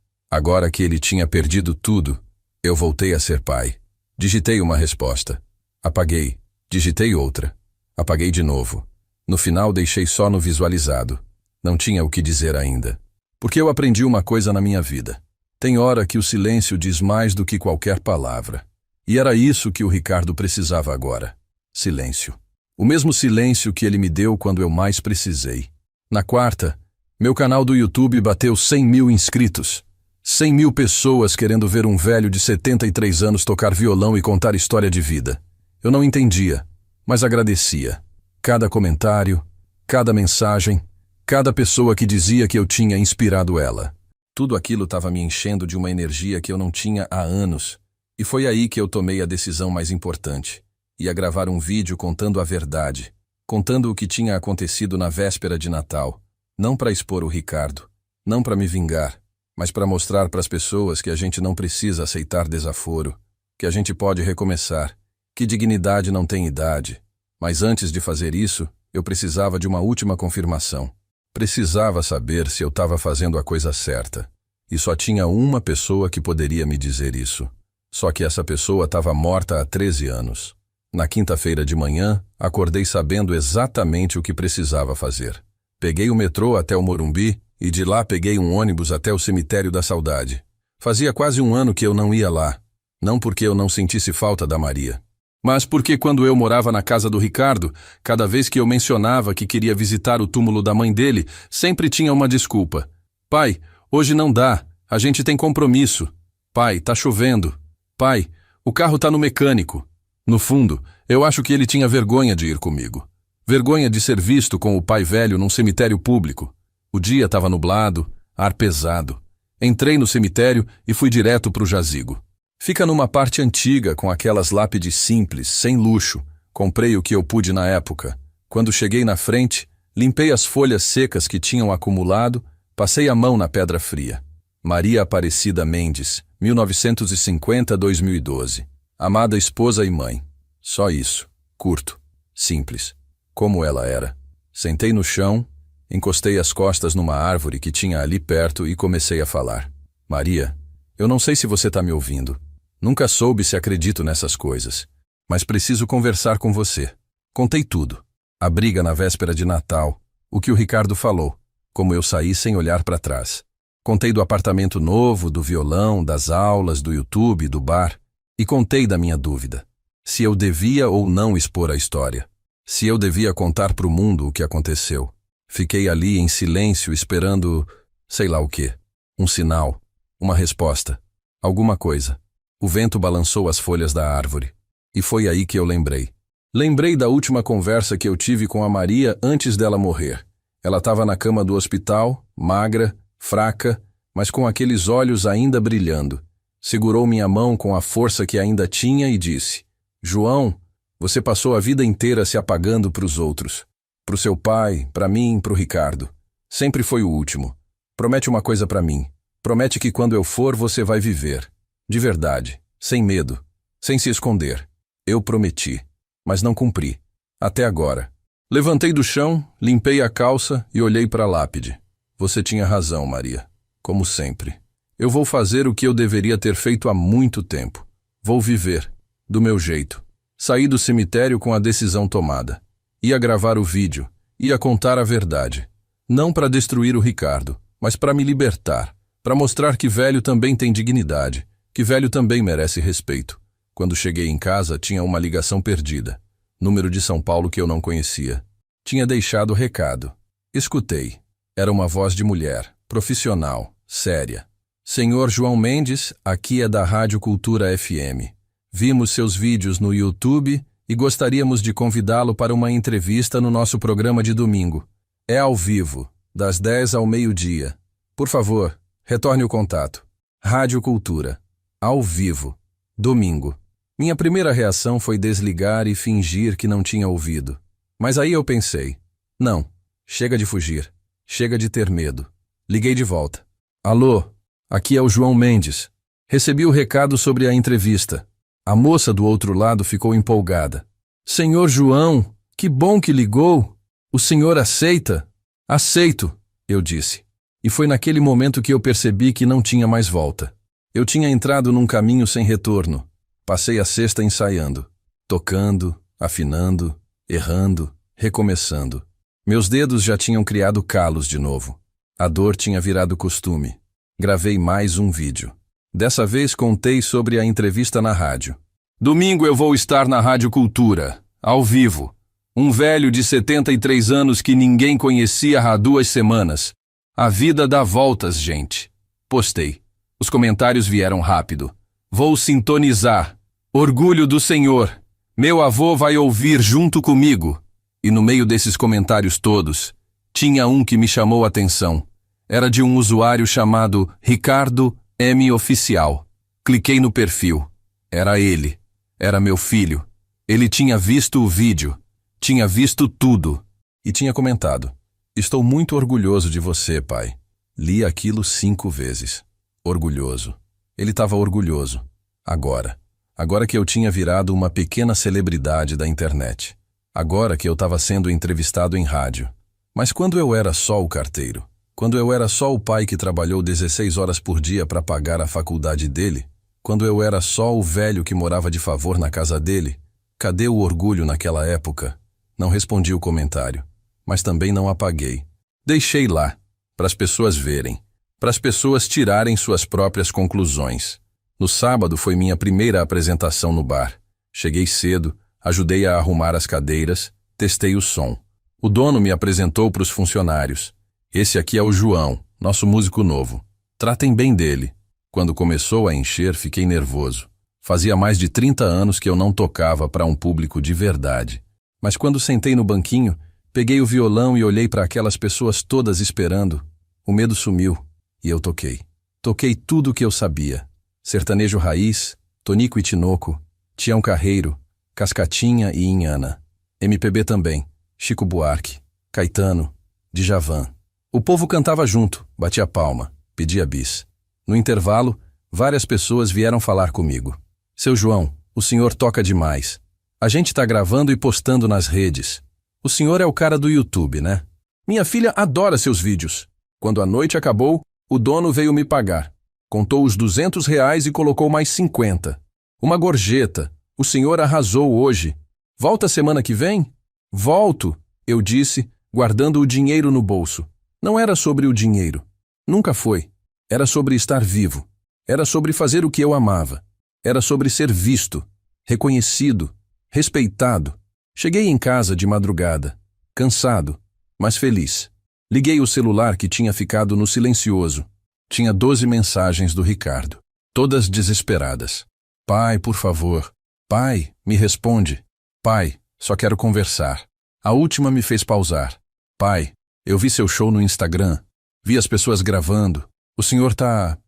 que ele tinha perdido tudo, eu voltei a ser pai. Digitei uma resposta. Apaguei. Digitei outra. Apaguei de novo. No final deixei só no visualizado. Não tinha o que dizer ainda. Porque eu aprendi uma coisa na minha vida. Tem hora que o silêncio diz mais do que qualquer palavra. E era isso que o Ricardo precisava agora. Silêncio. O mesmo silêncio que ele me deu quando eu mais precisei. Na quarta, meu canal do YouTube bateu 100 mil inscritos. 100 mil pessoas querendo ver um velho de 73 anos tocar violão e contar história de vida. Eu não entendia, mas agradecia. Cada comentário, cada mensagem, cada pessoa que dizia que eu tinha inspirado ela. Tudo aquilo estava me enchendo de uma energia que eu não tinha há anos. E foi aí que eu tomei a decisão mais importante. Ia gravar um vídeo contando a verdade, contando o que tinha acontecido na véspera de Natal. Não para expor o Ricardo, não para me vingar, mas para mostrar para as pessoas que a gente não precisa aceitar desaforo, que a gente pode recomeçar, que dignidade não tem idade. Mas antes de fazer isso, eu precisava de uma última confirmação. Precisava saber se eu estava fazendo a coisa certa. E só tinha uma pessoa que poderia me dizer isso. Só que essa pessoa estava morta há 13 anos. Na quinta-feira de manhã, acordei sabendo exatamente o que precisava fazer. Peguei o metrô até o Morumbi e de lá peguei um ônibus até o Cemitério da Saudade. Fazia quase um ano que eu não ia lá. Não porque eu não sentisse falta da Maria, mas porque quando eu morava na casa do Ricardo, cada vez que eu mencionava que queria visitar o túmulo da mãe dele, sempre tinha uma desculpa. Pai, hoje não dá, a gente tem compromisso. Pai, tá chovendo. Pai, o carro tá no mecânico. No fundo, eu acho que ele tinha vergonha de ir comigo. Vergonha de ser visto com o pai velho num cemitério público. O dia estava nublado, ar pesado. Entrei no cemitério e fui direto pro jazigo. Fica numa parte antiga com aquelas lápides simples, sem luxo. Comprei o que eu pude na época. Quando cheguei na frente, limpei as folhas secas que tinham acumulado, passei a mão na pedra fria. Maria Aparecida Mendes, 1950-2012. Amada esposa e mãe. Só isso. Curto. Simples. Como ela era. Sentei no chão, encostei as costas numa árvore que tinha ali perto e comecei a falar. Maria, eu não sei se você está me ouvindo. Nunca soube se acredito nessas coisas. Mas preciso conversar com você. Contei tudo. A briga na véspera de Natal. O que o Ricardo falou. Como eu saí sem olhar para trás. Contei do apartamento novo, do violão, das aulas, do YouTube, do bar. E contei da minha dúvida. Se eu devia ou não expor a história. Se eu devia contar para o mundo o que aconteceu. Fiquei ali em silêncio esperando, sei lá o quê. Um sinal. Uma resposta. Alguma coisa. O vento balançou as folhas da árvore. E foi aí que eu lembrei. Lembrei da última conversa que eu tive com a Maria antes dela morrer. Ela estava na cama do hospital, magra, fraca, mas com aqueles olhos ainda brilhando. Segurou minha mão com a força que ainda tinha e disse: João, você passou a vida inteira se apagando para os outros. Para o seu pai, para mim, para o Ricardo. Sempre foi o último. Promete uma coisa para mim. Promete que quando eu for você vai viver. De verdade, sem medo, sem se esconder. Eu prometi, mas não cumpri. Até agora. Levantei do chão, limpei a calça e olhei para a lápide. Você tinha razão, Maria. Como sempre. Eu vou fazer o que eu deveria ter feito há muito tempo. Vou viver, do meu jeito. Saí do cemitério com a decisão tomada. Ia gravar o vídeo, ia contar a verdade. Não para destruir o Ricardo, mas para me libertar. Para mostrar que velho também tem dignidade. Que velho também merece respeito. Quando cheguei em casa, tinha uma ligação perdida. Número de São Paulo que eu não conhecia. Tinha deixado recado. Escutei. Era uma voz de mulher, profissional, séria. Senhor João Mendes, aqui é da Rádio Cultura FM. Vimos seus vídeos no YouTube e gostaríamos de convidá-lo para uma entrevista no nosso programa de domingo. É ao vivo, das 10 ao meio-dia. Por favor, retorne o contato. Rádio Cultura. Ao vivo. Domingo. Minha primeira reação foi desligar e fingir que não tinha ouvido. Mas aí eu pensei, não, chega de fugir, chega de ter medo. Liguei de volta. Alô, aqui é o João Mendes. Recebi o recado sobre a entrevista. A moça do outro lado ficou empolgada. Senhor João, que bom que ligou. O senhor aceita? Aceito, eu disse. E foi naquele momento que eu percebi que não tinha mais volta. Eu tinha entrado num caminho sem retorno. Passei a sexta ensaiando, tocando, afinando, errando, recomeçando. Meus dedos já tinham criado calos de novo. A dor tinha virado costume. Gravei mais um vídeo. Dessa vez contei sobre a entrevista na rádio. Domingo eu vou estar na Rádio Cultura, ao vivo. Um velho de 73 anos que ninguém conhecia há 2 semanas. A vida dá voltas, gente. Postei. Os comentários vieram rápido. Vou sintonizar. Orgulho do Senhor. Meu avô vai ouvir junto comigo. E no meio desses comentários todos, tinha um que me chamou a atenção. Era de um usuário chamado Ricardo M. Oficial. Cliquei no perfil. Era ele. Era meu filho. Ele tinha visto o vídeo. Tinha visto tudo. E tinha comentado. Estou muito orgulhoso de você, pai. Li aquilo 5 vezes. Orgulhoso. Ele estava orgulhoso. Agora. Agora que eu tinha virado uma pequena celebridade da internet. Agora que eu estava sendo entrevistado em rádio. Mas quando eu era só o carteiro, quando eu era só o pai que trabalhou 16 horas por dia para pagar a faculdade dele, quando eu era só o velho que morava de favor na casa dele, cadê o orgulho naquela época? Não respondi o comentário, mas também não apaguei. Deixei lá, para as pessoas verem, para as pessoas tirarem suas próprias conclusões. No sábado foi minha primeira apresentação no bar. Cheguei cedo, ajudei a arrumar as cadeiras, testei o som. O dono me apresentou para os funcionários. Esse aqui é o João, nosso músico novo. Tratem bem dele. Quando começou a encher, fiquei nervoso. Fazia mais de 30 anos que eu não tocava para um público de verdade. Mas quando sentei no banquinho, peguei o violão e olhei para aquelas pessoas todas esperando. O medo sumiu e eu toquei. Toquei tudo o que eu sabia. Sertanejo raiz, Tonico e Tinoco, Tião Carreiro, Cascatinha e Inhana. MPB também, Chico Buarque, Caetano, Djavan. O povo cantava junto, batia palma, pedia bis. No intervalo, várias pessoas vieram falar comigo. Seu João, o senhor toca demais. A gente está gravando e postando nas redes. O senhor é o cara do YouTube, né? Minha filha adora seus vídeos. Quando a noite acabou, o dono veio me pagar. Contou os R$ 200 e colocou mais 50. Uma gorjeta. O senhor arrasou hoje. Volta semana que vem? Volto, eu disse, guardando o dinheiro no bolso. Não era sobre o dinheiro. Nunca foi. Era sobre estar vivo. Era sobre fazer o que eu amava. Era sobre ser visto, reconhecido, respeitado. Cheguei em casa de madrugada, cansado, mas feliz. Liguei o celular que tinha ficado no silencioso. Tinha 12 mensagens do Ricardo, todas desesperadas. Pai, por favor. Pai, me responde. Pai, só quero conversar. A última me fez pausar. Pai, eu vi seu show no Instagram. Vi as pessoas gravando. O senhor tá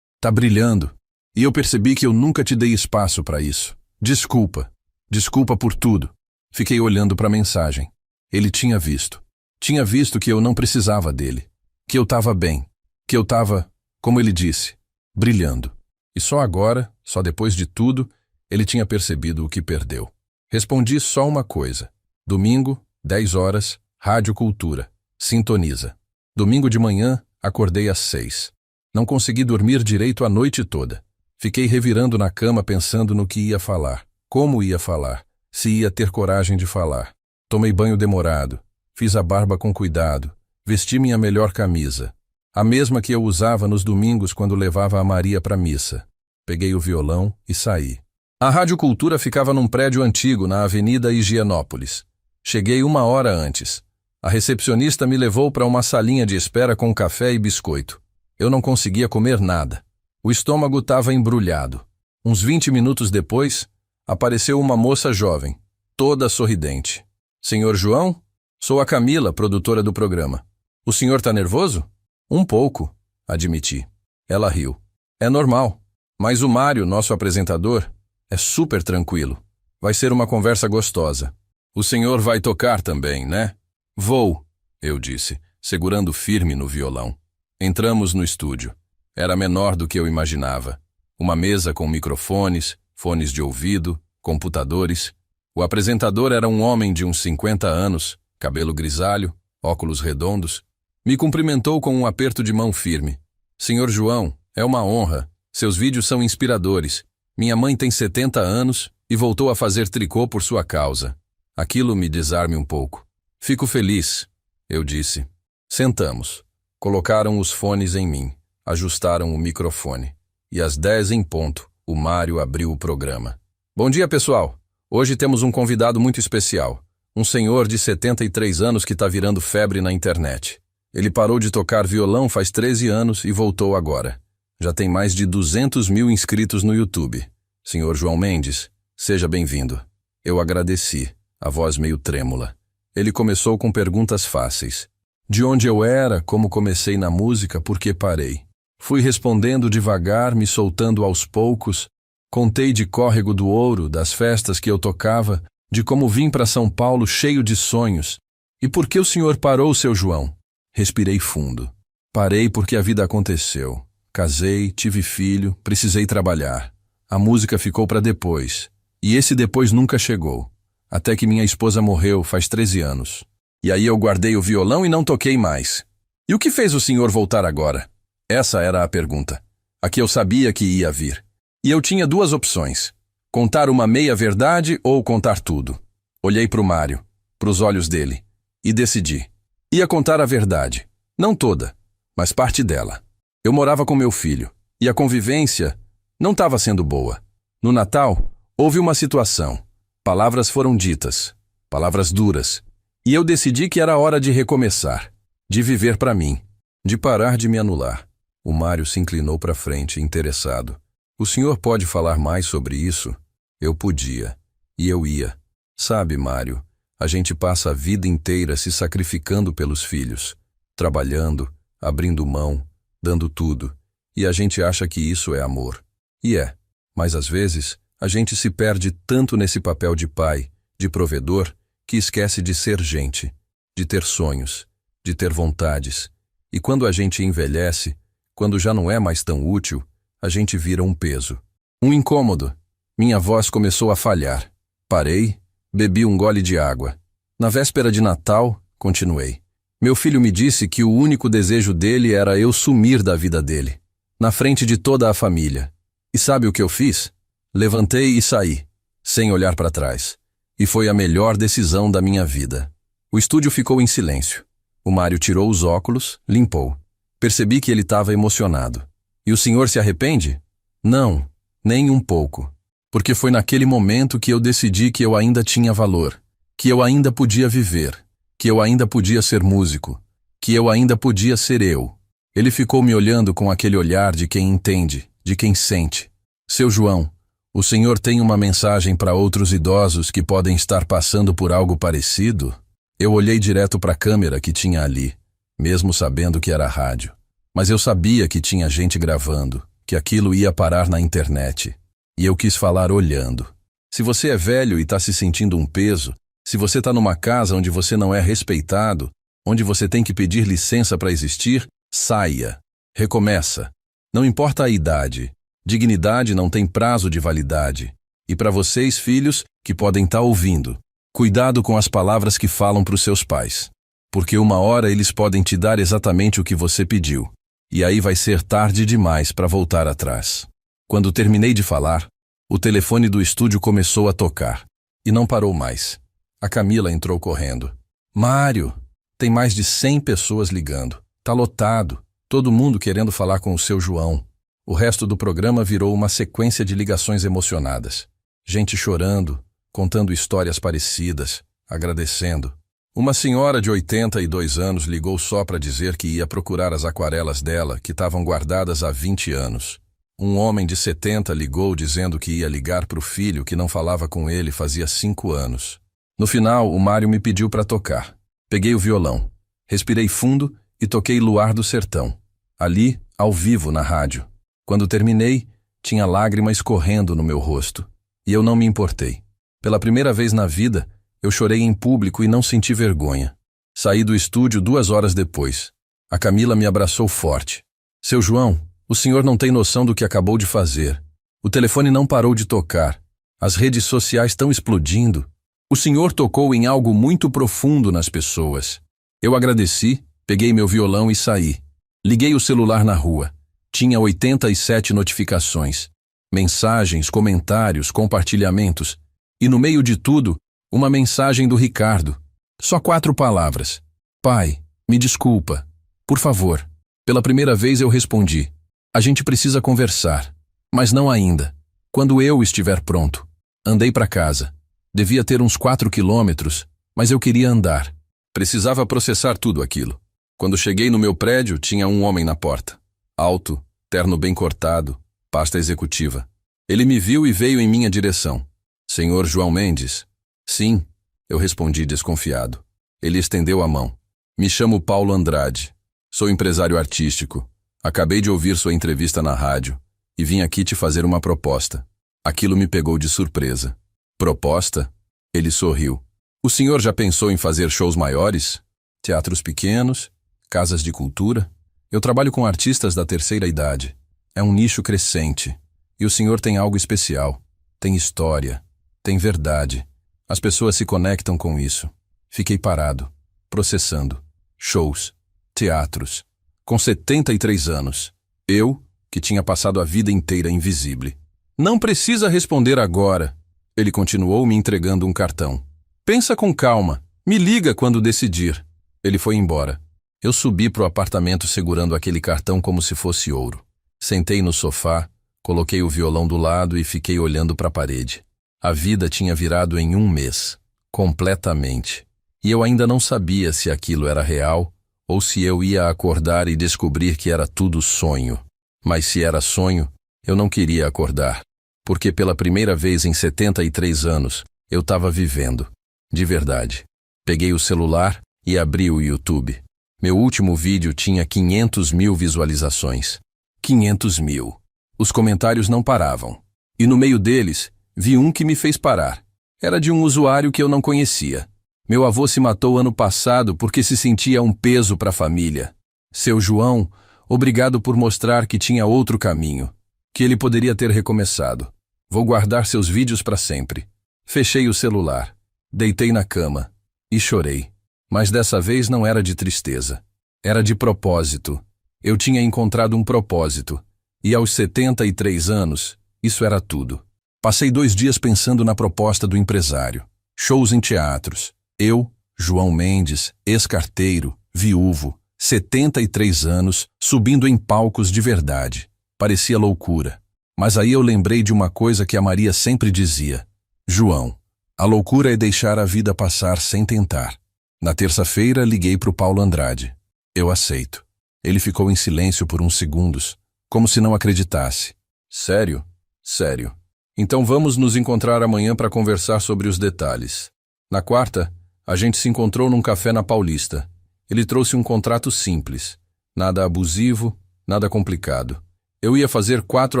brilhando. E eu percebi que eu nunca te dei espaço para isso. Desculpa. Desculpa por tudo. Fiquei olhando para a mensagem. Ele tinha visto. Tinha visto que eu não precisava dele. Que eu estava bem. Que eu estava, como ele disse, brilhando. E só agora, só depois de tudo, ele tinha percebido o que perdeu. Respondi só uma coisa. Domingo, 10 horas, Rádio Cultura. Sintoniza. Domingo de manhã, acordei às 6. Não consegui dormir direito a noite toda. Fiquei revirando na cama pensando no que ia falar, como ia falar, se ia ter coragem de falar. Tomei banho demorado, fiz a barba com cuidado, vesti minha melhor camisa, a mesma que eu usava nos domingos quando levava a Maria para missa. Peguei o violão e saí. A Rádio Cultura ficava num prédio antigo na Avenida Higienópolis. Cheguei 1 hora antes. A recepcionista me levou para uma salinha de espera com café e biscoito. Eu não conseguia comer nada. O estômago estava embrulhado. Uns 20 minutos depois, apareceu uma moça jovem, toda sorridente. Senhor João? Sou a Camila, produtora do programa. O senhor está nervoso? Um pouco, admiti. Ela riu. É normal. Mas o Mário, nosso apresentador, é super tranquilo. Vai ser uma conversa gostosa. O senhor vai tocar também, né? Vou, eu disse, segurando firme no violão. Entramos no estúdio. Era menor do que eu imaginava. Uma mesa com microfones, fones de ouvido, computadores. O apresentador era um homem de uns 50 anos, cabelo grisalho, óculos redondos. Me cumprimentou com um aperto de mão firme. Senhor João, é uma honra. Seus vídeos são inspiradores. Minha mãe tem 70 anos e voltou a fazer tricô por sua causa. Aquilo me desarme um pouco. Fico feliz, eu disse. Sentamos. Colocaram os fones em mim, ajustaram o microfone. E às 10 em ponto, o Mário abriu o programa. Bom dia, pessoal. Hoje temos um convidado muito especial. Um senhor de 73 anos que está virando febre na internet. Ele parou de tocar violão faz 13 anos e voltou agora. Já tem mais de 200 mil inscritos no YouTube. Senhor João Mendes, seja bem-vindo. Eu agradeci, a voz meio trêmula. Ele começou com perguntas fáceis. De onde eu era, como comecei na música, por que parei. Fui respondendo devagar, me soltando aos poucos. Contei de Córrego do Ouro, das festas que eu tocava, de como vim para São Paulo cheio de sonhos. E por que o senhor parou, seu João? Respirei fundo. Parei porque a vida aconteceu. Casei, tive filho, precisei trabalhar. A música ficou para depois. E esse depois nunca chegou. Até que minha esposa morreu faz 13 anos. E aí eu guardei o violão e não toquei mais. E o que fez o senhor voltar agora? Essa era a pergunta. A que eu sabia que ia vir. E eu tinha duas opções. Contar uma meia-verdade ou contar tudo. Olhei para o Mário, para os olhos dele, e decidi. Ia contar a verdade. Não toda, mas parte dela. Eu morava com meu filho, e a convivência não estava sendo boa. No Natal, houve uma situação. Palavras foram ditas, palavras duras. E eu decidi que era hora de recomeçar, de viver para mim, de parar de me anular. O Mário se inclinou para frente, interessado. O senhor pode falar mais sobre isso? Eu podia. E eu ia. Sabe, Mário, a gente passa a vida inteira se sacrificando pelos filhos, trabalhando, abrindo mão, dando tudo. E a gente acha que isso é amor. E é. Mas às vezes, a gente se perde tanto nesse papel de pai, de provedor, que esquece de ser gente, de ter sonhos, de ter vontades. E quando a gente envelhece, quando já não é mais tão útil, a gente vira um peso. Um incômodo. Minha voz começou a falhar. Parei, bebi um gole de água. Na véspera de Natal, continuei. Meu filho me disse que o único desejo dele era eu sumir da vida dele, na frente de toda a família. E sabe o que eu fiz? Levantei e saí, sem olhar para trás. E foi a melhor decisão da minha vida. O estúdio ficou em silêncio. O Mário tirou os óculos, limpou. Percebi que ele estava emocionado. E o senhor se arrepende? Não, nem um pouco. Porque foi naquele momento que eu decidi que eu ainda tinha valor, que eu ainda podia viver, que eu ainda podia ser músico, que eu ainda podia ser eu. Ele ficou me olhando com aquele olhar de quem entende, de quem sente. Seu João, o senhor tem uma mensagem para outros idosos que podem estar passando por algo parecido? Eu olhei direto para a câmera que tinha ali, mesmo sabendo que era rádio. Mas eu sabia que tinha gente gravando, que aquilo ia parar na internet. E eu quis falar olhando. Se você é velho e está se sentindo um peso, se você está numa casa onde você não é respeitado, onde você tem que pedir licença para existir, saia. Recomeça. Não importa a idade. Dignidade não tem prazo de validade. E para vocês, filhos, que podem estar ouvindo, cuidado com as palavras que falam para os seus pais. Porque uma hora eles podem te dar exatamente o que você pediu. E aí vai ser tarde demais para voltar atrás. Quando terminei de falar, o telefone do estúdio começou a tocar. E não parou mais. A Camila entrou correndo. Mário, tem mais de 100 pessoas ligando. Tá lotado. Todo mundo querendo falar com o seu João. O resto do programa virou uma sequência de ligações emocionadas. Gente chorando, contando histórias parecidas, agradecendo. Uma senhora de 82 anos ligou só para dizer que ia procurar as aquarelas dela, que estavam guardadas há 20 anos. Um homem de 70 ligou dizendo que ia ligar para o filho que não falava com ele fazia 5 anos. No final, o Mário me pediu para tocar. Peguei o violão, respirei fundo e toquei Luar do Sertão. Ali, ao vivo, na rádio. Quando terminei, tinha lágrimas correndo no meu rosto. E eu não me importei. Pela primeira vez na vida, eu chorei em público e não senti vergonha. Saí do estúdio 2 horas depois. A Camila me abraçou forte. Seu João, o senhor não tem noção do que acabou de fazer. O telefone não parou de tocar. As redes sociais estão explodindo. O senhor tocou em algo muito profundo nas pessoas. Eu agradeci, peguei meu violão e saí. Liguei o celular na rua. Tinha 87 notificações. Mensagens, comentários, compartilhamentos. E no meio de tudo, uma mensagem do Ricardo. Só 4 palavras. Pai, me desculpa. Por favor. Pela primeira vez eu respondi. A gente precisa conversar. Mas não ainda. Quando eu estiver pronto. Andei para casa. Devia ter uns 4 quilômetros, mas eu queria andar. Precisava processar tudo aquilo. Quando cheguei no meu prédio, tinha um homem na porta. Alto, terno bem cortado, pasta executiva. Ele me viu e veio em minha direção. Senhor João Mendes? Sim, eu respondi desconfiado. Ele estendeu a mão. Me chamo Paulo Andrade. Sou empresário artístico. Acabei de ouvir sua entrevista na rádio e vim aqui te fazer uma proposta. Aquilo me pegou de surpresa. Proposta? Ele sorriu. O senhor já pensou em fazer shows maiores? Teatros pequenos? Casas de cultura? Eu trabalho com artistas da terceira idade. É um nicho crescente. E o senhor tem algo especial. Tem história. Tem verdade. As pessoas se conectam com isso. Fiquei parado, processando. Shows, teatros. Com 73 anos. Eu, que tinha passado a vida inteira invisível. Não precisa responder agora. Ele continuou me entregando um cartão. Pensa com calma. Me liga quando decidir. Ele foi embora. Eu subi pro apartamento segurando aquele cartão como se fosse ouro. Sentei no sofá, coloquei o violão do lado e fiquei olhando para a parede. A vida tinha virado em 1 mês. Completamente. E eu ainda não sabia se aquilo era real ou se eu ia acordar e descobrir que era tudo sonho. Mas se era sonho, eu não queria acordar. Porque pela primeira vez em 73 anos, eu estava vivendo. De verdade. Peguei o celular e abri o YouTube. Meu último vídeo tinha 500 mil visualizações. 500 mil. Os comentários não paravam. E no meio deles, vi um que me fez parar. Era de um usuário que eu não conhecia. Meu avô se matou ano passado porque se sentia um peso para a família. Seu João, obrigado por mostrar que tinha outro caminho, que ele poderia ter recomeçado. Vou guardar seus vídeos para sempre. Fechei o celular, deitei na cama e chorei. Mas dessa vez não era de tristeza. Era de propósito. Eu tinha encontrado um propósito. E aos 73 anos, isso era tudo. Passei 2 dias pensando na proposta do empresário. Shows em teatros. Eu, João Mendes, ex-carteiro, viúvo, 73 anos, subindo em palcos de verdade. Parecia loucura. Mas aí eu lembrei de uma coisa que a Maria sempre dizia. João, a loucura é deixar a vida passar sem tentar. Na terça-feira, liguei para o Paulo Andrade. Eu aceito. Ele ficou em silêncio por uns segundos, como se não acreditasse. Sério? Sério. Então vamos nos encontrar amanhã para conversar sobre os detalhes. Na quarta, a gente se encontrou num café na Paulista. Ele trouxe um contrato simples. Nada abusivo, nada complicado. Eu ia fazer 4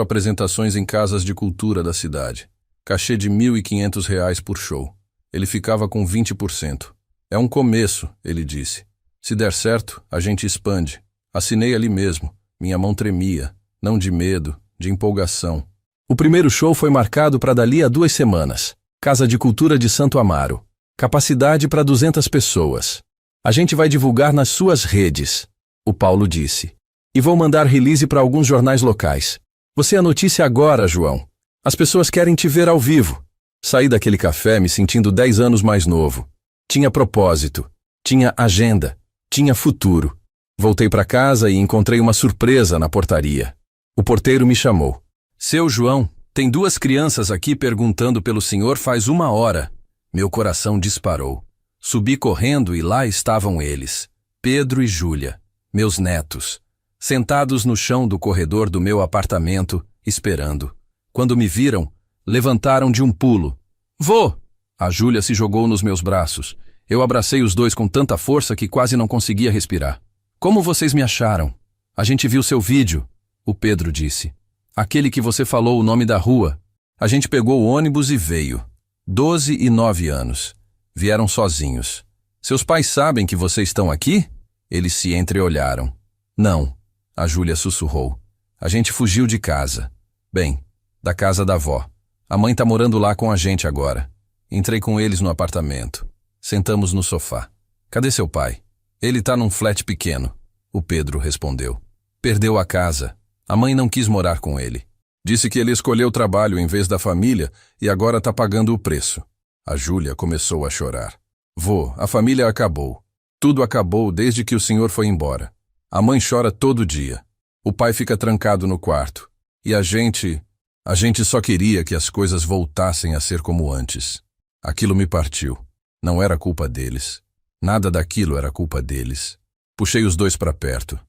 apresentações em casas de cultura da cidade. Cachê de R$ 1.500 por show. Ele ficava com 20%. É um começo, ele disse. Se der certo, a gente expande. Assinei ali mesmo. Minha mão tremia. Não de medo, de empolgação. O primeiro show foi marcado para dali a 2 semanas. Casa de Cultura de Santo Amaro. Capacidade para 200 pessoas. A gente vai divulgar nas suas redes, o Paulo disse. E vou mandar release para alguns jornais locais. Você é a notícia agora, João. As pessoas querem te ver ao vivo. Saí daquele café me sentindo 10 anos mais novo. Tinha propósito, tinha agenda, tinha futuro. Voltei para casa e encontrei uma surpresa na portaria. O porteiro me chamou. Seu João, tem 2 crianças aqui perguntando pelo senhor faz 1 hora. Meu coração disparou. Subi correndo e lá estavam eles, Pedro e Júlia, meus netos, sentados no chão do corredor do meu apartamento, esperando. Quando me viram, levantaram de um pulo. Vô! A Júlia se jogou nos meus braços. Eu abracei os dois com tanta força que quase não conseguia respirar. Como vocês me acharam? A gente viu seu vídeo, o Pedro disse. Aquele que você falou o nome da rua. A gente pegou o ônibus e veio. 12 e 9 anos. Vieram sozinhos. Seus pais sabem que vocês estão aqui? Eles se entreolharam. Não, a Júlia sussurrou. A gente fugiu de casa. Bem, da casa da avó. A mãe tá morando lá com a gente agora. Entrei com eles no apartamento. Sentamos no sofá. Cadê seu pai? Ele tá num flat pequeno, o Pedro respondeu. Perdeu a casa. A mãe não quis morar com ele. Disse que ele escolheu o trabalho em vez da família e agora tá pagando o preço. A Júlia começou a chorar. Vô, a família acabou. Tudo acabou desde que o senhor foi embora. A mãe chora todo dia. O pai fica trancado no quarto. E a gente só queria que as coisas voltassem a ser como antes. Aquilo me partiu. Não era culpa deles. Nada daquilo era culpa deles. Puxei os dois para perto.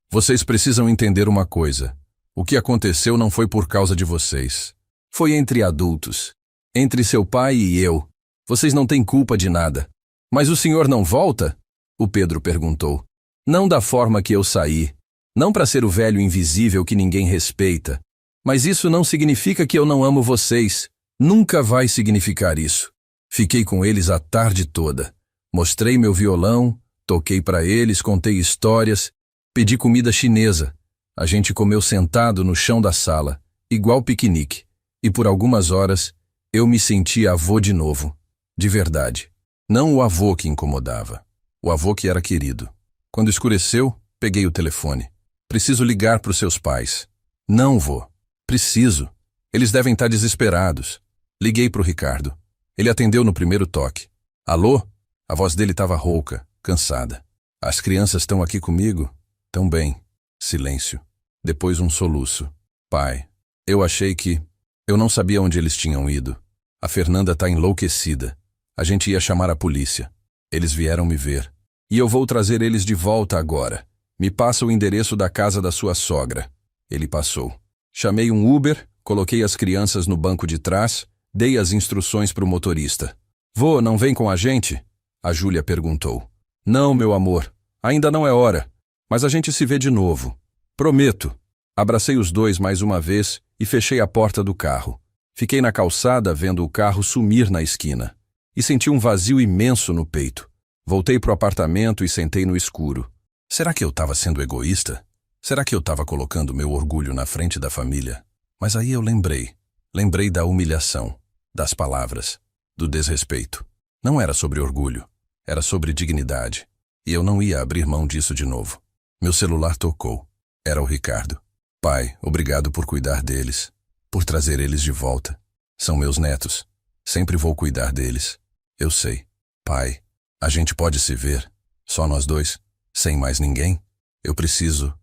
Vocês precisam entender uma coisa. O que aconteceu não foi por causa de vocês. Foi entre adultos. Entre seu pai e eu. Vocês não têm culpa de nada. Mas o senhor não volta? O Pedro perguntou. Não da forma que eu saí. Não para ser o velho invisível que ninguém respeita. Mas isso não significa que eu não amo vocês. Nunca vai significar isso. Fiquei com eles a tarde toda. Mostrei meu violão, toquei para eles, contei histórias, pedi comida chinesa. A gente comeu sentado no chão da sala, igual piquenique. E por algumas horas, eu me senti avô de novo. De verdade. Não o avô que incomodava. O avô que era querido. Quando escureceu, peguei o telefone. Preciso ligar para os seus pais. Não, vô. Preciso. Eles devem estar desesperados. Liguei para o Ricardo. Ele atendeu no primeiro toque. Alô? A voz dele estava rouca, cansada. As crianças estão aqui comigo? Tão bem. Silêncio. Depois um soluço. Pai, eu achei que... Eu não sabia onde eles tinham ido. A Fernanda está enlouquecida. A gente ia chamar a polícia. Eles vieram me ver. E eu vou trazer eles de volta agora. Me passa o endereço da casa da sua sogra. Ele passou. Chamei um Uber, coloquei as crianças no banco de trás, dei as instruções para o motorista. Vô, não vem com a gente? A Júlia perguntou. Não, meu amor. Ainda não é hora. Mas a gente se vê de novo. Prometo. Abracei os dois mais uma vez e fechei a porta do carro. Fiquei na calçada vendo o carro sumir na esquina. E senti um vazio imenso no peito. Voltei pro apartamento e sentei no escuro. Será que eu estava sendo egoísta? Será que eu estava colocando meu orgulho na frente da família? Mas aí eu lembrei. Lembrei da humilhação, das palavras, do desrespeito. Não era sobre orgulho. Era sobre dignidade. E eu não ia abrir mão disso de novo. Meu celular tocou. Era o Ricardo. Pai, obrigado por cuidar deles. Por trazer eles de volta. São meus netos. Sempre vou cuidar deles. Eu sei. Pai, a gente pode se ver? Só nós dois? Sem mais ninguém? Eu preciso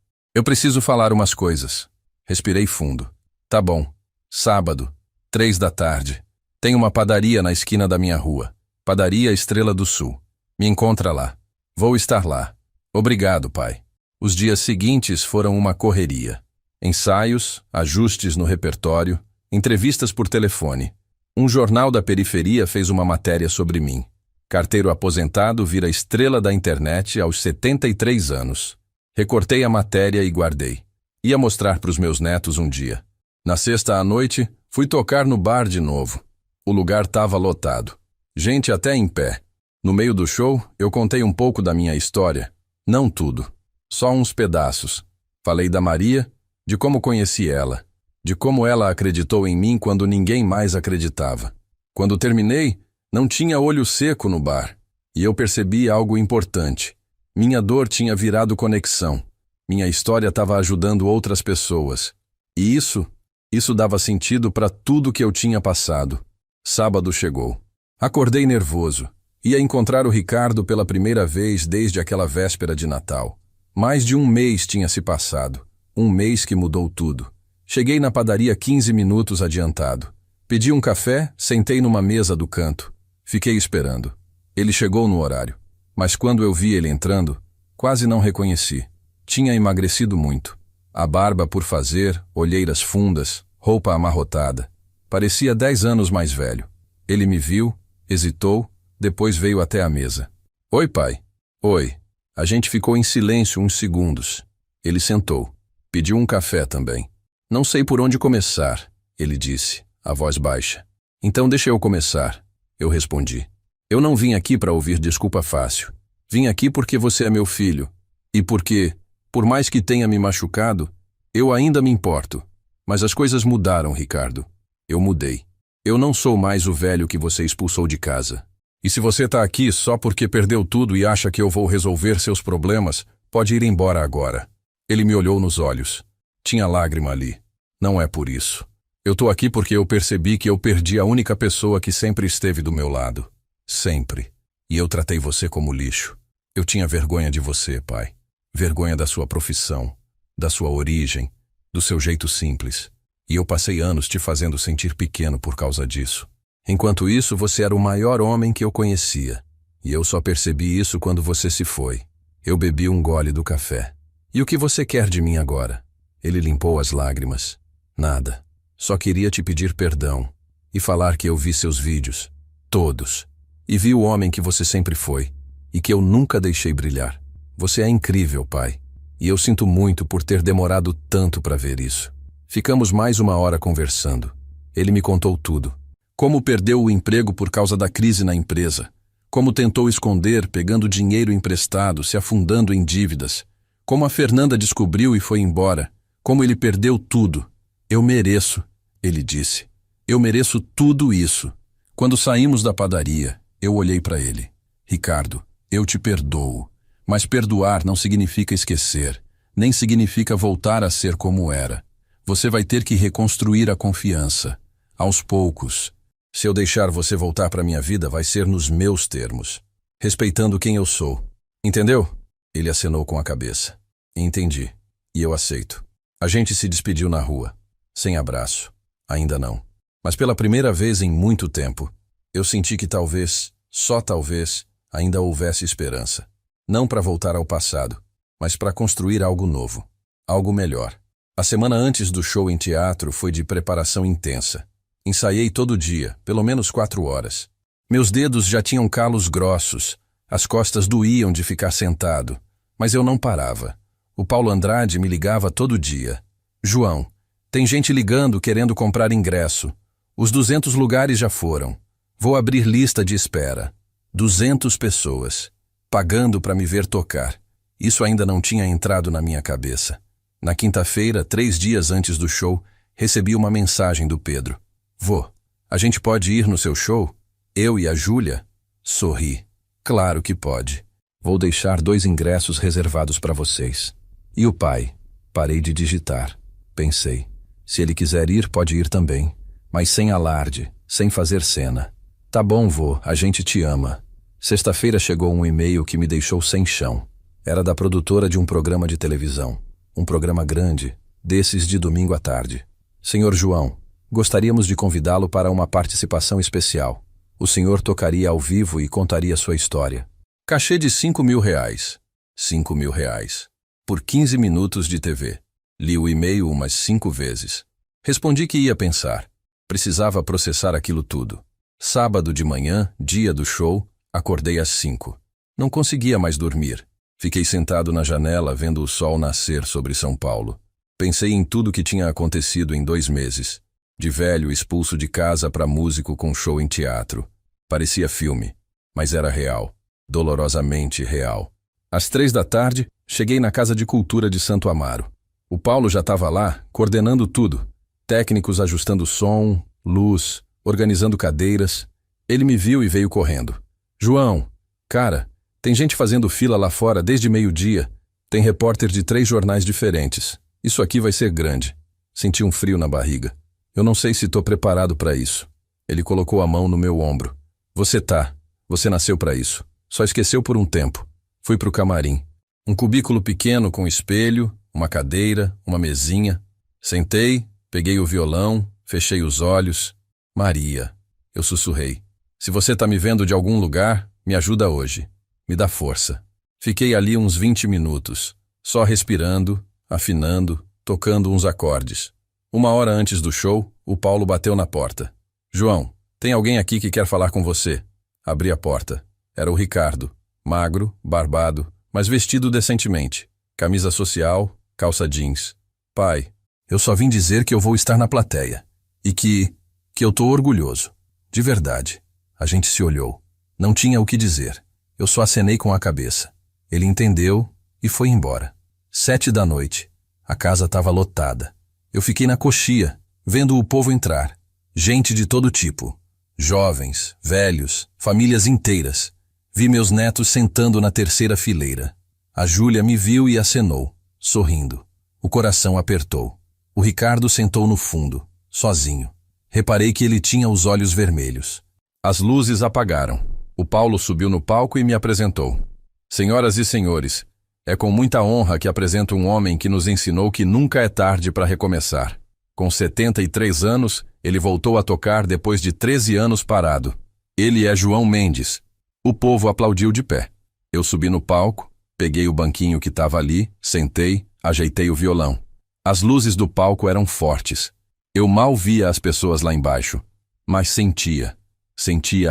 falar umas coisas. Respirei fundo. Tá bom. Sábado, 3 da tarde. Tem uma padaria na esquina da minha rua. Padaria Estrela do Sul. Me encontra lá. Vou estar lá. Obrigado, pai. Os dias seguintes foram uma correria. Ensaios, ajustes no repertório, entrevistas por telefone. Um jornal da periferia fez uma matéria sobre mim. Carteiro aposentado vira estrela da internet aos 73 anos. Recortei a matéria e guardei. Ia mostrar para os meus netos um dia. Na sexta à noite, fui tocar no bar de novo. O lugar estava lotado. Gente até em pé. No meio do show, eu contei um pouco da minha história. Não tudo. Só uns pedaços. Falei da Maria, de como conheci ela, de como ela acreditou em mim quando ninguém mais acreditava. Quando terminei, não tinha olho seco no bar. E eu percebi algo importante. Minha dor tinha virado conexão. Minha história estava ajudando outras pessoas. E isso dava sentido para tudo que eu tinha passado. Sábado chegou. Acordei nervoso. Ia encontrar o Ricardo pela primeira vez desde aquela véspera de Natal. Mais de um mês tinha se passado. Um mês que mudou tudo. Cheguei na padaria 15 minutos adiantado. Pedi um café, sentei numa mesa do canto. Fiquei esperando. Ele chegou no horário, mas quando eu vi ele entrando, quase não reconheci. Tinha emagrecido muito. A barba por fazer, olheiras fundas, roupa amarrotada. Parecia 10 anos mais velho. Ele me viu, hesitou, depois veio até a mesa. Oi, pai. Oi. A gente ficou em silêncio uns segundos. Ele sentou. Pediu um café também. Não sei por onde começar, ele disse, a voz baixa. Então deixa eu começar, eu respondi. Eu não vim aqui para ouvir desculpa fácil. Vim aqui porque você é meu filho. E porque, por mais que tenha me machucado, eu ainda me importo. Mas as coisas mudaram, Ricardo. Eu mudei. Eu não sou mais o velho que você expulsou de casa. E se você está aqui só porque perdeu tudo e acha que eu vou resolver seus problemas, pode ir embora agora. Ele me olhou nos olhos. Tinha lágrima ali. Não é por isso. Eu tô aqui porque eu percebi que eu perdi a única pessoa que sempre esteve do meu lado. Sempre. E eu tratei você como lixo. Eu tinha vergonha de você, pai. Vergonha da sua profissão, da sua origem, do seu jeito simples. E eu passei anos te fazendo sentir pequeno por causa disso. Enquanto isso, você era o maior homem que eu conhecia. E eu só percebi isso quando você se foi. Eu bebi um gole do café. E o que você quer de mim agora? Ele limpou as lágrimas. Nada. Só queria te pedir perdão. E falar que eu vi seus vídeos. Todos. E vi o homem que você sempre foi. E que eu nunca deixei brilhar. Você é incrível, pai. E eu sinto muito por ter demorado tanto para ver isso. Ficamos mais 1 hora conversando. Ele me contou tudo. Como perdeu o emprego por causa da crise na empresa. Como tentou esconder, pegando dinheiro emprestado, se afundando em dívidas. Como a Fernanda descobriu e foi embora. Como ele perdeu tudo. Eu mereço, ele disse. Eu mereço tudo isso. Quando saímos da padaria, eu olhei para ele. Ricardo, eu te perdoo. Mas perdoar não significa esquecer. Nem significa voltar a ser como era. Você vai ter que reconstruir a confiança. Aos poucos. Se eu deixar você voltar para minha vida, vai ser nos meus termos. Respeitando quem eu sou. Entendeu? Ele acenou com a cabeça. Entendi. E eu aceito. A gente se despediu na rua. Sem abraço. Ainda não. Mas pela primeira vez em muito tempo, eu senti que talvez, só talvez, ainda houvesse esperança. Não para voltar ao passado, mas para construir algo novo. Algo melhor. A semana antes do show em teatro foi de preparação intensa. Ensaiei todo dia, pelo menos 4 horas. Meus dedos já tinham calos grossos, as costas doíam de ficar sentado, mas eu não parava. O Paulo Andrade me ligava todo dia. João, tem gente ligando querendo comprar ingresso. Os 200 lugares já foram. Vou abrir lista de espera. 200 pessoas, pagando para me ver tocar. Isso ainda não tinha entrado na minha cabeça. Na quinta-feira, 3 dias antes do show, recebi uma mensagem do Pedro. Vô, a gente pode ir no seu show? Eu e a Júlia? Sorri. Claro que pode. Vou deixar 2 ingressos reservados para vocês. E o pai? Parei de digitar. Pensei. Se ele quiser ir, pode ir também. Mas sem alarde, sem fazer cena. Tá bom, vô, a gente te ama. Sexta-feira chegou um e-mail que me deixou sem chão. Era da produtora de um programa de televisão. Um programa grande, desses de domingo à tarde. Senhor João, gostaríamos de convidá-lo para uma participação especial. O senhor tocaria ao vivo e contaria sua história. Cachê de R$ 5.000. R$ 5.000. Por 15 minutos de TV. Li o e-mail umas 5 vezes. Respondi que ia pensar. Precisava processar aquilo tudo. Sábado de manhã, dia do show, acordei às 5. Não conseguia mais dormir. Fiquei sentado na janela vendo o sol nascer sobre São Paulo. Pensei em tudo que tinha acontecido em 2 meses. De velho expulso de casa para músico com show em teatro. Parecia filme, mas era real. Dolorosamente real. Às 3 da tarde, cheguei na Casa de Cultura de Santo Amaro. O Paulo já estava lá, coordenando tudo. Técnicos ajustando som, luz, organizando cadeiras. Ele me viu e veio correndo. João, cara, tem gente fazendo fila lá fora desde meio-dia. Tem repórter de 3 jornais diferentes. Isso aqui vai ser grande. Senti um frio na barriga. Eu não sei se estou preparado para isso. Ele colocou a mão no meu ombro. Você tá. Você nasceu para isso. Só esqueceu por um tempo. Fui pro camarim. Um cubículo pequeno com espelho, uma cadeira, uma mesinha. Sentei, peguei o violão, fechei os olhos. Maria, eu sussurrei. Se você tá me vendo de algum lugar, Me ajuda hoje. Me dá força. Fiquei ali uns 20 minutos, só respirando, afinando, tocando uns acordes. 1 hora antes do show, o Paulo bateu na porta. João, tem alguém aqui que quer falar com você. Abri a porta. Era o Ricardo, magro, barbado, mas vestido decentemente. Camisa social, calça jeans. Pai, eu só vim dizer que eu vou estar na plateia. E que eu tô orgulhoso. De verdade. A gente se olhou. Não tinha o que dizer. Eu só acenei com a cabeça. Ele entendeu e foi embora. 7 da noite. A casa estava lotada. Eu fiquei na coxia, vendo o povo entrar. Gente de todo tipo. Jovens, velhos, famílias inteiras. Vi meus netos sentando na terceira fileira. A Júlia me viu e acenou, sorrindo. O coração apertou. O Ricardo sentou no fundo, sozinho. Reparei que ele tinha os olhos vermelhos. As luzes apagaram. O Paulo subiu no palco e me apresentou. Senhoras e senhores, é com muita honra que apresento um homem que nos ensinou que nunca é tarde para recomeçar. Com 73 anos, ele voltou a tocar depois de 13 anos parado. Ele é João Mendes. O povo aplaudiu de pé. Eu subi no palco, peguei o banquinho que estava ali, sentei, ajeitei o violão. As luzes do palco eram fortes. Eu mal via as pessoas lá embaixo, mas sentia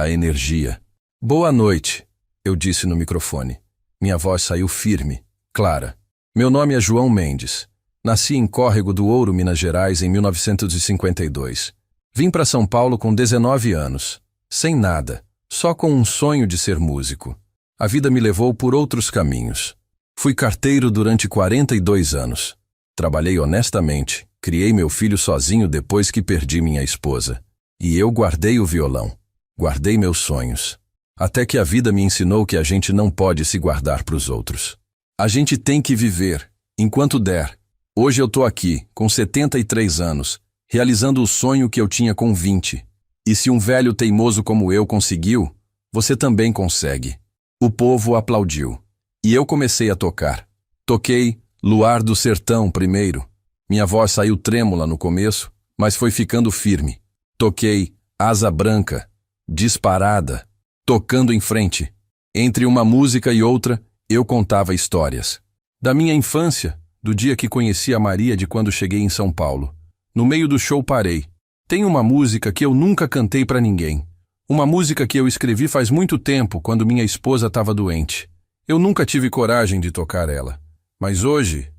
a energia. Boa noite, eu disse no microfone. Minha voz saiu firme, clara. Meu nome é João Mendes. Nasci em Córrego do Ouro, Minas Gerais, em 1952. Vim para São Paulo com 19 anos, sem nada, só com um sonho de ser músico. A vida me levou por outros caminhos. Fui carteiro durante 42 anos. Trabalhei honestamente, criei meu filho sozinho depois que perdi minha esposa. E eu guardei o violão, guardei meus sonhos. Até que a vida me ensinou que a gente não pode se guardar para os outros. A gente tem que viver, enquanto der. Hoje eu tô aqui, com 73 anos, realizando o sonho que eu tinha com 20. E se um velho teimoso como eu conseguiu, você também consegue. O povo aplaudiu. E eu comecei a tocar. Toquei Luar do Sertão primeiro. Minha voz saiu trêmula no começo, mas foi ficando firme. Toquei Asa Branca, Disparada, tocando em frente. Entre uma música e outra, eu contava histórias. Da minha infância, do dia que conheci a Maria, de quando cheguei em São Paulo. No meio do show parei. Tem uma música que eu nunca cantei para ninguém. Uma música que eu escrevi faz muito tempo, quando minha esposa estava doente. Eu nunca tive coragem de tocar ela. Mas hoje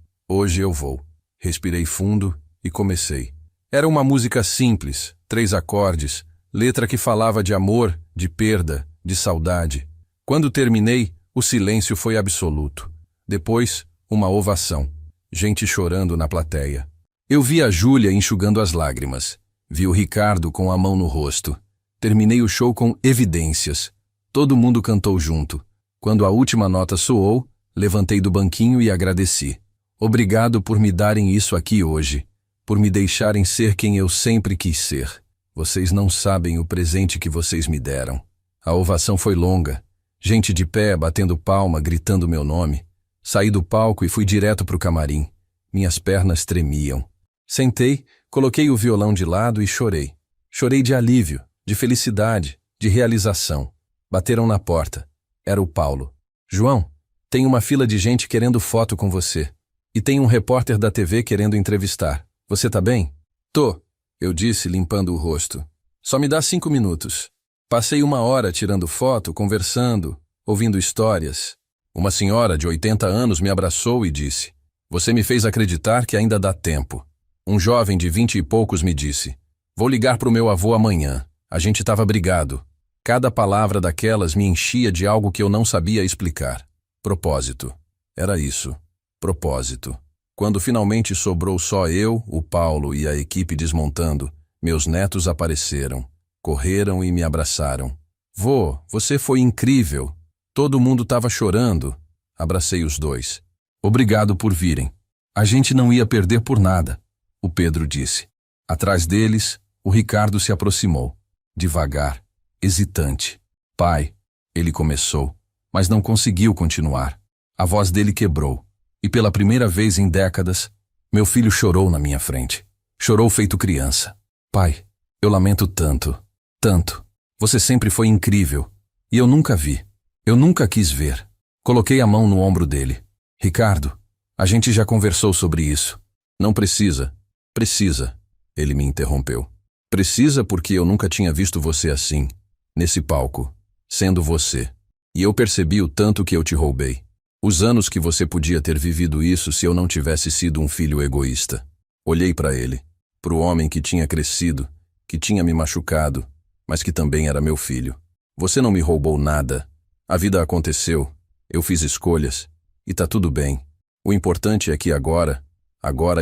eu vou. Respirei fundo e comecei. Era uma música simples, 3 acordes, letra que falava de amor, de perda, de saudade. Quando terminei, o silêncio foi absoluto. Depois, uma ovação. Gente chorando na plateia. Eu vi a Júlia enxugando as lágrimas. Vi o Ricardo com a mão no rosto. Terminei o show com Evidências. Todo mundo cantou junto. Quando a última nota soou, levantei do banquinho e agradeci. Obrigado por me darem isso aqui hoje, por me deixarem ser quem eu sempre quis ser. Vocês não sabem o presente que vocês me deram. A ovação foi longa. Gente de pé, batendo palma, gritando meu nome. Saí do palco e fui direto pro camarim. Minhas pernas tremiam. Sentei, coloquei o violão de lado e chorei. Chorei de alívio, de felicidade, de realização. Bateram na porta. Era o Paulo. João, tem uma fila de gente querendo foto com você. E tem um repórter da TV querendo entrevistar. Você tá bem? Tô, eu disse, limpando o rosto. Só me dá 5 minutos. Passei 1 hora tirando foto, conversando, ouvindo histórias. Uma senhora de 80 anos me abraçou e disse: Você me fez acreditar que ainda dá tempo. Um jovem de 20 e poucos me disse: Vou ligar pro meu avô amanhã. A gente tava brigado. Cada palavra daquelas me enchia de algo que eu não sabia explicar. Propósito. Era isso. Propósito. Quando finalmente sobrou só eu, o Paulo e a equipe desmontando, meus netos apareceram. Correram e me abraçaram. Vô, você foi incrível. Todo mundo estava chorando. Abracei os dois. Obrigado por virem. A gente não ia perder por nada, o Pedro disse. Atrás deles, o Ricardo se aproximou. Devagar, hesitante. Pai, ele começou, mas não conseguiu continuar. A voz dele quebrou. E pela primeira vez em décadas, meu filho chorou na minha frente. Chorou feito criança. Pai, eu lamento tanto, tanto. Você sempre foi incrível. E eu nunca vi. Eu nunca quis ver. Coloquei a mão no ombro dele. Ricardo, a gente já conversou sobre isso. Não precisa. Precisa. Ele me interrompeu. Precisa porque eu nunca tinha visto você assim, nesse palco, sendo você. E eu percebi o tanto que eu te roubei. Os anos que você podia ter vivido isso se eu não tivesse sido um filho egoísta. Olhei para ele, para o homem que tinha crescido, que tinha me machucado, mas que também era meu filho. Você não me roubou nada. A vida aconteceu, eu fiz escolhas, e tá tudo bem. O importante é que agora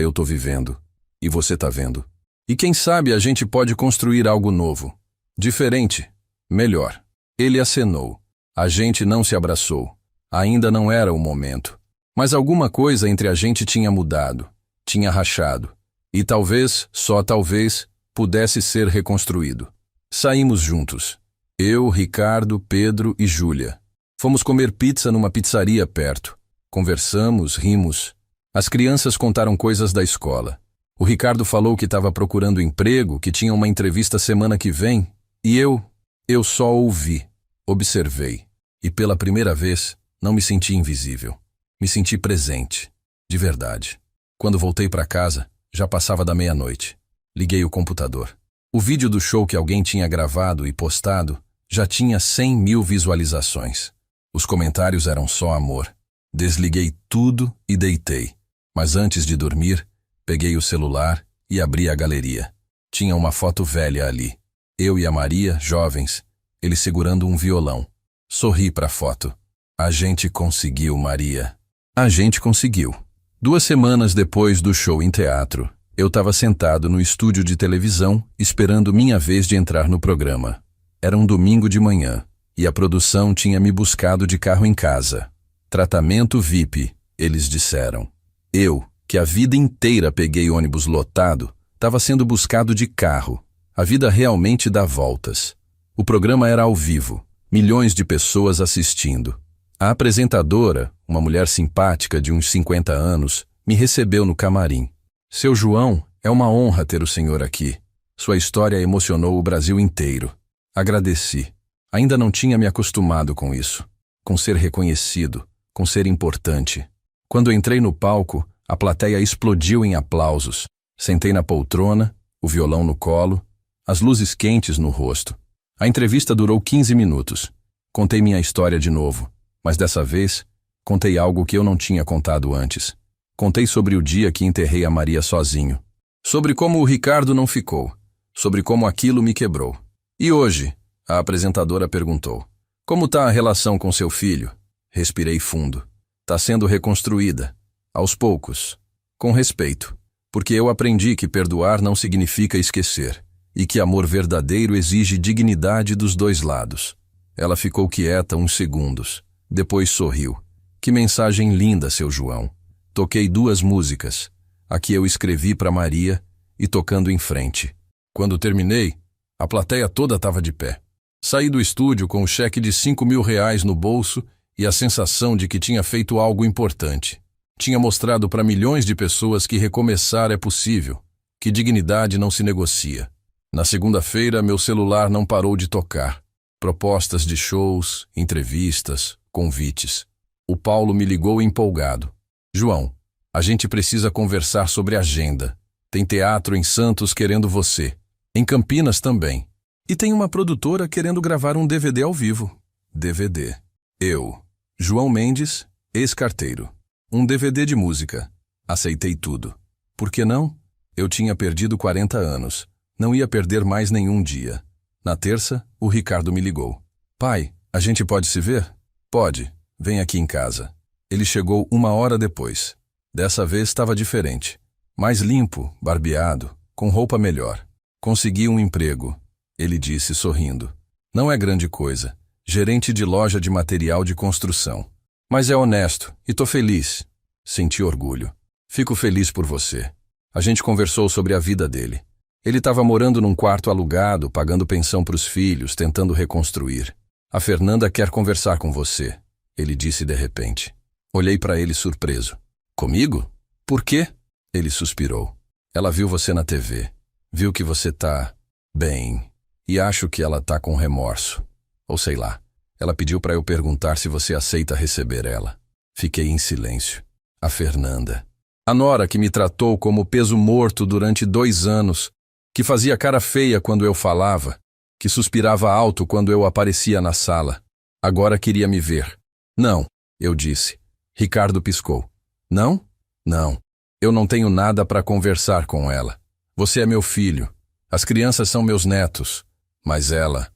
eu tô vivendo, e você tá vendo. E quem sabe a gente pode construir algo novo, diferente, melhor. Ele acenou. A gente não se abraçou. Ainda não era o momento. Mas alguma coisa entre a gente tinha mudado, tinha rachado. E talvez, só talvez, pudesse ser reconstruído. Saímos juntos. Eu, Ricardo, Pedro e Júlia. Fomos comer pizza numa pizzaria perto. Conversamos, rimos. As crianças contaram coisas da escola. O Ricardo falou que estava procurando emprego, que tinha uma entrevista semana que vem. E eu só ouvi, observei. E pela primeira vez, não me senti invisível. Me senti presente, de verdade. Quando voltei para casa, já passava da meia-noite. Liguei o computador. O vídeo do show que alguém tinha gravado e postado já tinha 100.000 visualizações. Os comentários eram só amor. Desliguei tudo e deitei. Mas antes de dormir, peguei o celular e abri a galeria. Tinha uma foto velha ali. Eu e a Maria, jovens, ele segurando um violão. Sorri para a foto. A gente conseguiu, Maria. A gente conseguiu. 2 semanas depois do show em teatro, eu estava sentado no estúdio de televisão, esperando minha vez de entrar no programa. Era um domingo de manhã, e a produção tinha me buscado de carro em casa. Tratamento VIP, eles disseram. Eu, que a vida inteira peguei ônibus lotado, estava sendo buscado de carro. A vida realmente dá voltas. O programa era ao vivo, milhões de pessoas assistindo. A apresentadora, uma mulher simpática de uns 50 anos, me recebeu no camarim. Seu João, é uma honra ter o senhor aqui. Sua história emocionou o Brasil inteiro. Agradeci. Ainda não tinha me acostumado com isso, com ser reconhecido, com ser importante. Quando entrei no palco, a plateia explodiu em aplausos. Sentei na poltrona, o violão no colo, as luzes quentes no rosto. A entrevista durou 15 minutos. Contei minha história de novo, mas dessa vez, contei algo que eu não tinha contado antes. Contei sobre o dia que enterrei a Maria sozinho. Sobre como o Ricardo não ficou. Sobre como aquilo me quebrou. E hoje, a apresentadora perguntou: como tá a relação com seu filho? Respirei fundo. Tá sendo reconstruída. Aos poucos. Com respeito. Porque eu aprendi que perdoar não significa esquecer. E que amor verdadeiro exige dignidade dos dois lados. Ela ficou quieta uns segundos. Depois sorriu. Que mensagem linda, seu João. Toquei 2 músicas. A que eu escrevi para Maria e tocando em frente. Quando terminei, a plateia toda estava de pé. Saí do estúdio com o cheque de R$5.000 no bolso e a sensação de que tinha feito algo importante. Tinha mostrado para milhões de pessoas que recomeçar é possível, que dignidade não se negocia. Na segunda-feira, meu celular não parou de tocar. Propostas de shows, entrevistas, convites. O Paulo me ligou empolgado. João, a gente precisa conversar sobre agenda. Tem teatro em Santos querendo você. Em Campinas também. E tem uma produtora querendo gravar um DVD ao vivo. DVD. Eu, João Mendes, ex-carteiro. Um DVD de música. Aceitei tudo. Por que não? Eu tinha perdido 40 anos. Não ia perder mais nenhum dia. Na terça, o Ricardo me ligou. Pai, a gente pode se ver? Pode. Vem aqui em casa. Ele chegou 1 hora depois. Dessa vez estava diferente. Mais limpo, barbeado, com roupa melhor. Consegui um emprego, ele disse sorrindo. Não é grande coisa. Gerente de loja de material de construção. Mas é honesto e tô feliz. Senti orgulho. Fico feliz por você. A gente conversou sobre a vida dele. Ele estava morando num quarto alugado, pagando pensão para os filhos, tentando reconstruir. A Fernanda quer conversar com você, ele disse de repente. Olhei para ele surpreso. Comigo? Por quê? Ele suspirou. Ela viu você na TV. Viu que você tá bem. E acho que ela tá com remorso. Ou sei lá. Ela pediu para eu perguntar se você aceita receber ela. Fiquei em silêncio. A Fernanda. A nora que me tratou como peso morto durante 2 anos, que fazia cara feia quando eu falava, que suspirava alto quando eu aparecia na sala. Agora queria me ver. Não, eu disse. Ricardo piscou. Não? Não. Eu não tenho nada para conversar com ela. Você é meu filho. As crianças são meus netos. Mas ela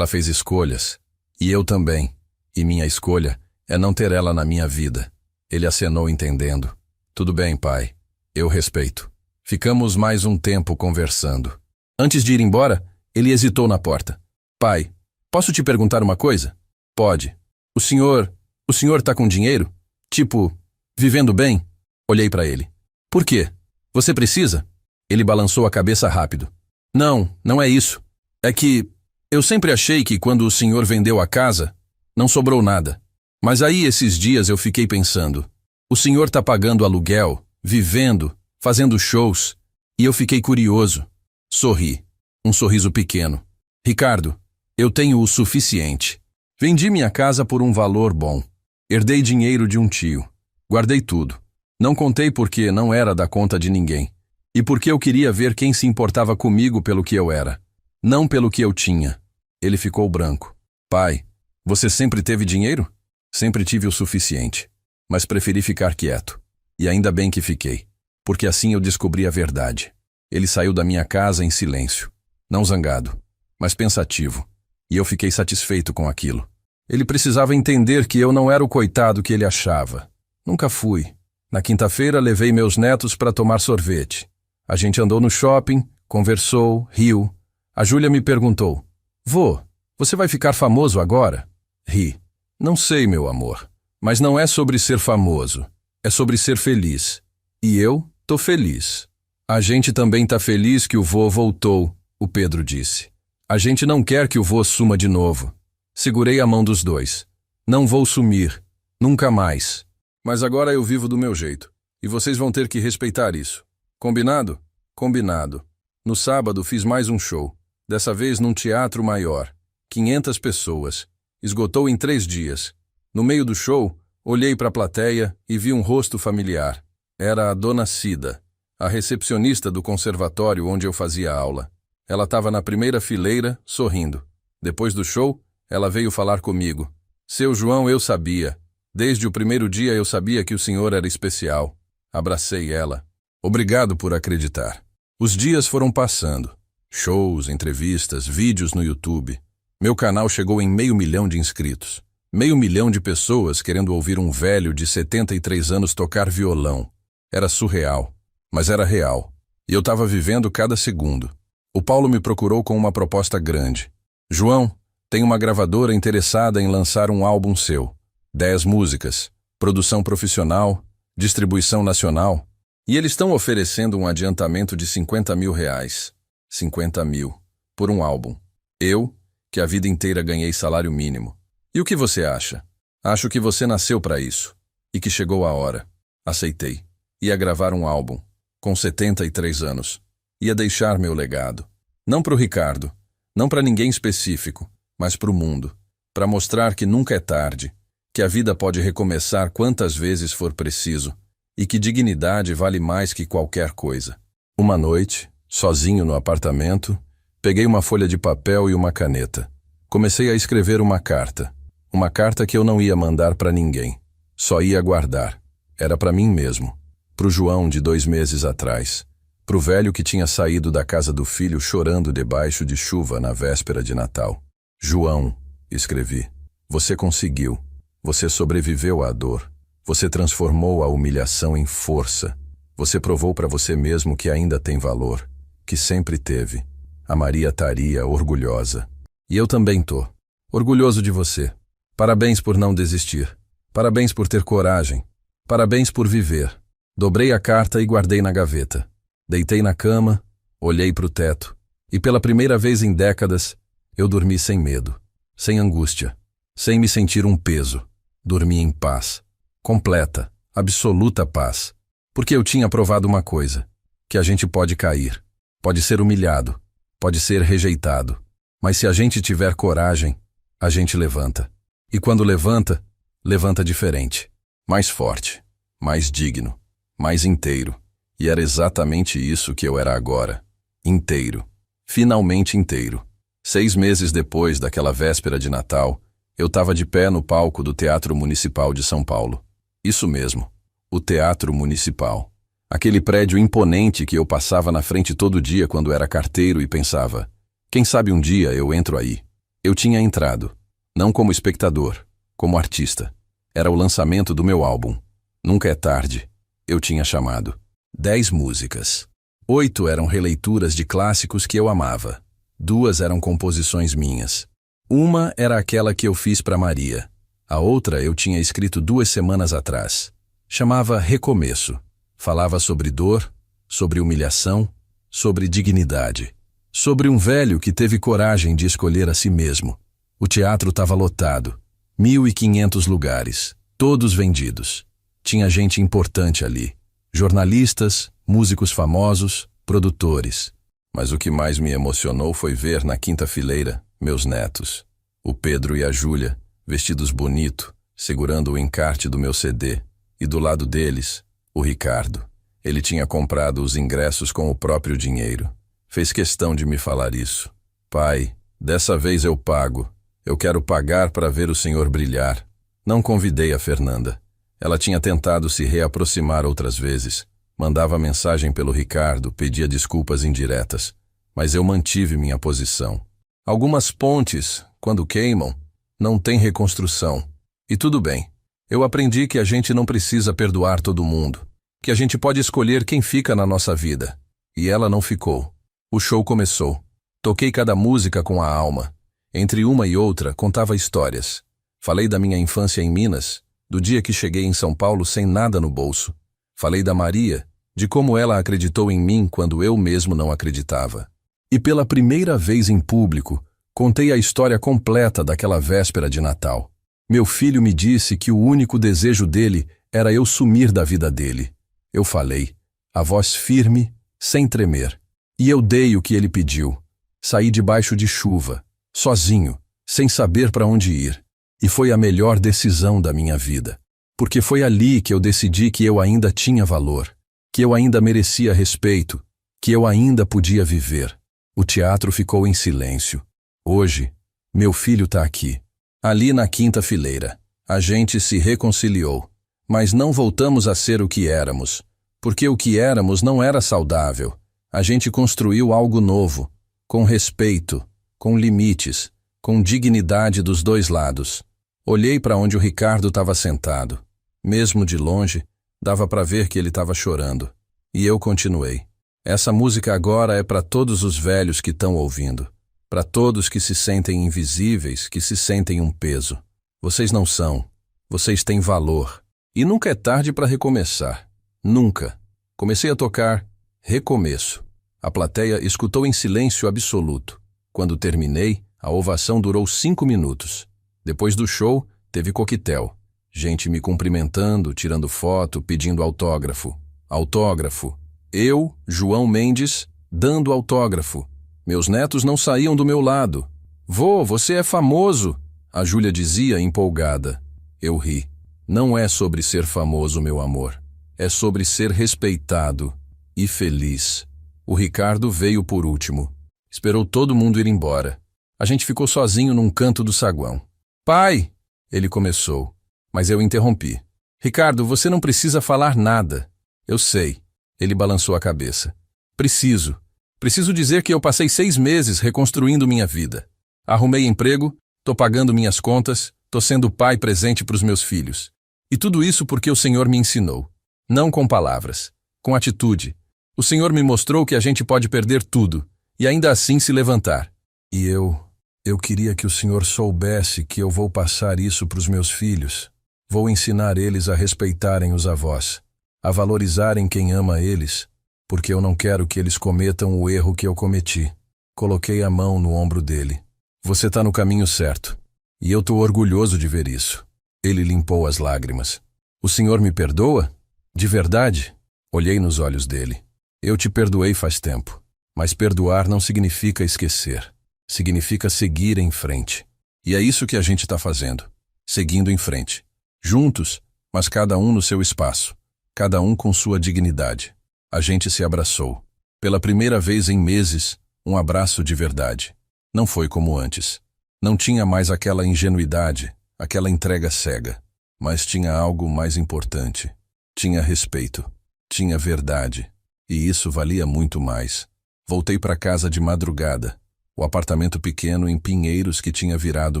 fez escolhas. E eu também. E minha escolha é não ter ela na minha vida. Ele acenou entendendo. Tudo bem, pai. Eu respeito. Ficamos mais um tempo conversando. Antes de ir embora, ele hesitou na porta. Pai, posso te perguntar uma coisa? Pode. O senhor tá com dinheiro? Tipo, vivendo bem? Olhei para ele. Por quê? Você precisa? Ele balançou a cabeça rápido. Não, não é isso. É que eu sempre achei que quando o senhor vendeu a casa, não sobrou nada. Mas aí esses dias eu fiquei pensando, o senhor tá pagando aluguel, vivendo, fazendo shows, e eu fiquei curioso. Sorri. Um sorriso pequeno. Ricardo, eu tenho o suficiente. Vendi minha casa por um valor bom. Herdei dinheiro de um tio. Guardei tudo. Não contei porque não era da conta de ninguém. E porque eu queria ver quem se importava comigo pelo que eu era. Não pelo que eu tinha. Ele ficou branco. Pai, você sempre teve dinheiro? Sempre tive o suficiente. Mas preferi ficar quieto. E ainda bem que fiquei. Porque assim eu descobri a verdade. Ele saiu da minha casa em silêncio. Não zangado, mas pensativo. E eu fiquei satisfeito com aquilo. Ele precisava entender que eu não era o coitado que ele achava. Nunca fui. Na quinta-feira levei meus netos para tomar sorvete. A gente andou no shopping, conversou, riu. A Júlia me perguntou, Vô, você vai ficar famoso agora? Ri. Não sei, meu amor. Mas não é sobre ser famoso. É sobre ser feliz. E eu tô feliz. A gente também tá feliz que o vô voltou, o Pedro disse. A gente não quer que o vô suma de novo. Segurei a mão dos dois. Não vou sumir. Nunca mais. Mas agora eu vivo do meu jeito. E vocês vão ter que respeitar isso. Combinado? Combinado. No sábado fiz mais um show. Dessa vez num teatro maior. 500 pessoas. Esgotou em 3 dias. No meio do show, olhei para a plateia e vi um rosto familiar. Era a Dona Cida, a recepcionista do conservatório onde eu fazia aula. Ela estava na primeira fileira, sorrindo. Depois do show, ela veio falar comigo. Seu João, eu sabia. Desde o primeiro dia eu sabia que o senhor era especial. Abracei ela. Obrigado por acreditar. Os dias foram passando. Shows, entrevistas, vídeos no YouTube. Meu canal chegou em 500 mil de inscritos. 500 mil de pessoas querendo ouvir um velho de 73 anos tocar violão. Era surreal, mas era real. E eu estava vivendo cada segundo. O Paulo me procurou com uma proposta grande. João, tem uma gravadora interessada em lançar um álbum seu. 10 músicas, produção profissional, distribuição nacional. E eles estão oferecendo um adiantamento de 50 mil reais. 50 mil. Por um álbum. Eu, que a vida inteira ganhei salário mínimo. E o que você acha? Acho que você nasceu para isso. E que chegou a hora. Aceitei. Ia gravar um álbum. Com 73 anos. Ia deixar meu legado. Não para o Ricardo. Não para ninguém específico. Mas para o mundo. Para mostrar que nunca é tarde. Que a vida pode recomeçar quantas vezes for preciso. E que dignidade vale mais que qualquer coisa. Uma noite, sozinho no apartamento, peguei uma folha de papel e uma caneta. Comecei a escrever uma carta. Uma carta que eu não ia mandar para ninguém. Só ia guardar. Era para mim mesmo. Pro João de 2 meses atrás. Pro velho que tinha saído da casa do filho chorando debaixo de chuva na véspera de Natal. João, escrevi. Você conseguiu. Você sobreviveu à dor. Você transformou a humilhação em força. Você provou para você mesmo que ainda tem valor. Que sempre teve. A Maria estaria orgulhosa. E eu também tô. Orgulhoso de você. Parabéns por não desistir. Parabéns por ter coragem. Parabéns por viver. Dobrei a carta e guardei na gaveta. Deitei na cama, olhei para o teto. E pela primeira vez em décadas, eu dormi sem medo. Sem angústia. Sem me sentir um peso. Dormi em paz. Completa, absoluta paz. Porque eu tinha provado uma coisa. Que a gente pode cair. Pode ser humilhado. Pode ser rejeitado. Mas se a gente tiver coragem, a gente levanta. E quando levanta, levanta diferente, mais forte, mais digno, mais inteiro. E era exatamente isso que eu era agora. Inteiro. Finalmente inteiro. 6 meses depois daquela véspera de Natal, eu estava de pé no palco do Teatro Municipal de São Paulo. Isso mesmo, o Teatro Municipal. Aquele prédio imponente que eu passava na frente todo dia quando era carteiro e pensava, quem sabe um dia eu entro aí. Eu tinha entrado, não como espectador, como artista. Era o lançamento do meu álbum. Nunca é tarde. Eu tinha chamado. 10 músicas. 8 eram releituras de clássicos que eu amava. 2 eram composições minhas. Uma era aquela que eu fiz para Maria. A outra eu tinha escrito 2 semanas atrás. Chamava Recomeço. Falava sobre dor, sobre humilhação, sobre dignidade. Sobre um velho que teve coragem de escolher a si mesmo. O teatro estava lotado. 1.500 lugares, todos vendidos. Tinha gente importante ali. Jornalistas, músicos famosos, produtores. Mas o que mais me emocionou foi ver na quinta fileira meus netos. O Pedro e a Júlia, vestidos bonito, segurando o encarte do meu CD. E do lado deles, o Ricardo. Ele tinha comprado os ingressos com o próprio dinheiro. Fez questão de me falar isso. Pai, dessa vez eu pago. Eu quero pagar para ver o senhor brilhar. Não convidei a Fernanda. Ela tinha tentado se reaproximar outras vezes. Mandava mensagem pelo Ricardo, pedia desculpas indiretas. Mas eu mantive minha posição. Algumas pontes, quando queimam, não têm reconstrução. E tudo bem. Eu aprendi que a gente não precisa perdoar todo mundo. Que a gente pode escolher quem fica na nossa vida. E ela não ficou. O show começou. Toquei cada música com a alma. Entre uma e outra, contava histórias. Falei da minha infância em Minas, do dia que cheguei em São Paulo sem nada no bolso. Falei da Maria, de como ela acreditou em mim quando eu mesmo não acreditava. E pela primeira vez em público, contei a história completa daquela véspera de Natal. Meu filho me disse que o único desejo dele era eu sumir da vida dele. Eu falei, a voz firme, sem tremer. E eu dei o que ele pediu. Saí debaixo de chuva, sozinho, sem saber para onde ir. E foi a melhor decisão da minha vida. Porque foi ali que eu decidi que eu ainda tinha valor, que eu ainda merecia respeito, que eu ainda podia viver. O teatro ficou em silêncio. Hoje, meu filho está aqui. Ali na quinta fileira, a gente se reconciliou. Mas não voltamos a ser o que éramos. Porque o que éramos não era saudável. A gente construiu algo novo, com respeito, com limites, com dignidade dos dois lados. Olhei para onde o Ricardo estava sentado. Mesmo de longe, dava para ver que ele estava chorando. E eu continuei. Essa música agora é para todos os velhos que estão ouvindo. Para todos que se sentem invisíveis, que se sentem um peso. Vocês não são. Vocês têm valor. E nunca é tarde para recomeçar. Nunca. Comecei a tocar Recomeço. A plateia escutou em silêncio absoluto. Quando terminei, a ovação durou 5 minutos. Depois do show, teve coquetel. Gente me cumprimentando, tirando foto, pedindo autógrafo. Autógrafo. Eu, João Mendes, dando autógrafo. Meus netos não saíam do meu lado. Vô, você é famoso, a Júlia dizia empolgada. Eu ri. Não é sobre ser famoso, meu amor. É sobre ser respeitado e feliz. O Ricardo veio por último. Esperou todo mundo ir embora. A gente ficou sozinho num canto do saguão. Pai! Ele começou, mas eu interrompi. Ricardo, você não precisa falar nada. Eu sei. Ele balançou a cabeça. Preciso. Preciso dizer que eu passei 6 meses reconstruindo minha vida. Arrumei emprego, tô pagando minhas contas, tô sendo pai presente para os meus filhos. E tudo isso porque o Senhor me ensinou. Não com palavras, com atitude. O Senhor me mostrou que a gente pode perder tudo e ainda assim se levantar. E eu queria que o Senhor soubesse que eu vou passar isso para os meus filhos. Vou ensinar eles a respeitarem os avós, a valorizarem quem ama eles, porque eu não quero que eles cometam o erro que eu cometi. Coloquei a mão no ombro dele. Você está no caminho certo. E eu estou orgulhoso de ver isso. Ele limpou as lágrimas. O Senhor me perdoa? De verdade? Olhei nos olhos dele. Eu te perdoei faz tempo. Mas perdoar não significa esquecer. Significa seguir em frente. E é isso que a gente está fazendo. seguindo em frente. Juntos, mas cada um no seu espaço, cada um com sua dignidade. A gente se abraçou. Pela primeira vez em meses, um abraço de verdade. Não foi como antes. Não tinha mais aquela ingenuidade, aquela entrega cega. Mas tinha algo mais importante. Tinha respeito. Tinha verdade. E isso valia muito mais. Voltei para casa de madrugada, o apartamento pequeno em Pinheiros que tinha virado